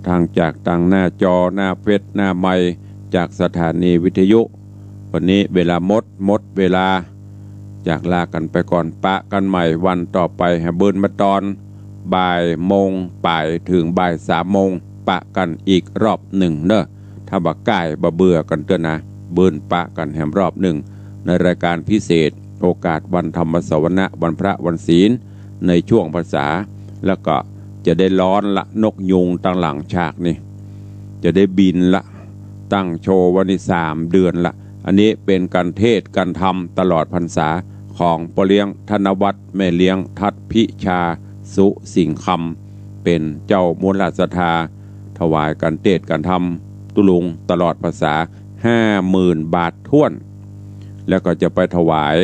ทางจากทางหน้าจอหน้าเฟซหน้าไมค์จากสถานีวิทยุวันนี้เวลาหมดเวลาจากลากันไปก่อนปะกันใหม่วันต่อไปให้เบินมาตอนบ่ายโมงป่ายถึงบ่าย3 โมงปะกันอีกรอบ1เนอะถ้าบักก่ายบ่เบื่อกันเต้อนะเบินปะกันแหมรอบ1ในรายการพิเศษโอกาสวันธรรมสวนะวันพระวันศีลในช่วงภาษาแล้วก็ จะได้ร้อนละนกยุงตั้งหลังฉากนี่จะได้บินละตั้งโชว์วันนี้3 เดือนละอันนี้เป็นการเทศการทำตลอดพรรษาของพ่อเลี้ยงธนวัฒน์แม่เลี้ยงทัดพิชาสุสิงห์คำเป็นเจ้ามูลราชธาถวายการเทศการทำตุลุงตลอดพรรษา50,000 บาทท้วนแล้วก็จะไปถวาย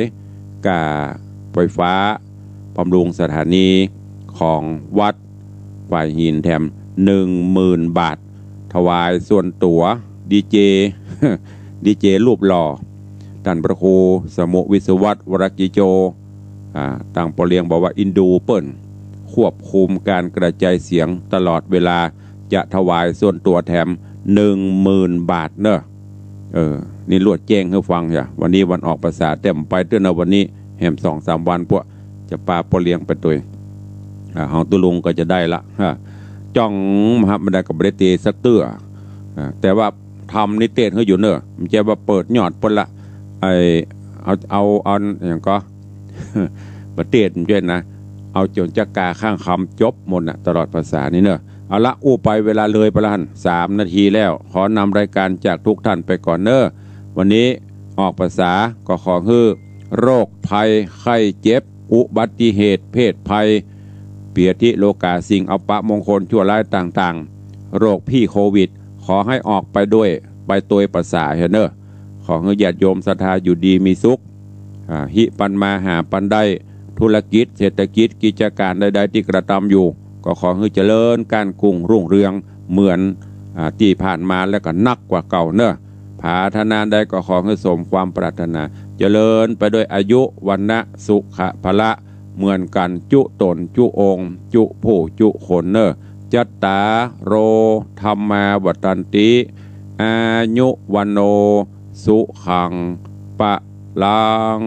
กาไฟฟ้าบำรุงสถานีของวัดฝ่ายหินแถม10,000 บาทถวายส่วนตัวดีเจ ดีเจรูปหล่อท่านพระครูสมุวิศวัตวรกิโจต่างปอเลียงบอกว่าอินดูเปิ้นควบคุมการกระจายเสียงตลอดเวลาจะถวายส่วนตัวแถม10,000 บาทเนอะนี่ลวดแจ้งให้ฟังอย่าวันนี้วันออกภาษาเต็มไปเตือนวันนี้แหม2-3 วันพวกจะปาปอเลียงไปตัวของตุลุงก็จะได้ละจ้องมหาบรรดากับเบรตีสักเตื้อแต่ว่าทำนิเทศเขาอยู่เนอะมันจะว่าเปิดยอดปนละเอาอย่างก็ ประเทศมันด้วยนะเอาจนจักกาข้างคำจบหมดนะตลอดภาษานี้เนอะเอาละอู้ไปเวลาเลยประมาณ3 นาทีแล้วขอนำรายการจากทุกท่านไปก่อนเนอะวันนี้ออกภาษาก็ขอคือโรคภัยไข้เจ็บอุบัติเหตุเพศภัยเปียทิโลกาสิ่งอัปมงคลชั่วร้ายต่างๆโรคพี่โควิดขอให้ออกไปด้วยไปตัวภาษาเฮเนอร์ขอให้ญาติโยมศรัทธาอยู่ดีมีสุขหิปันมาหาปันได้ธุรกิจเศรษฐกิจกิจการใดๆที่กระทำอยู่ก็ขอให้เจริญการกุ้งรุ่งเรืองเหมือนที่ผ่านมาแล้วก็นักกว่าเก่าเนอะผาธนาได้ก็ขอให้สมความปรารถนาเจริญไปด้วยอายุวันนะสุขะพละเหมือนกันจุตนจุองค์จุผู้จุคนเนอะจัตตาโรธรรมาวัตันติอายุวันโนสุขังปะลัง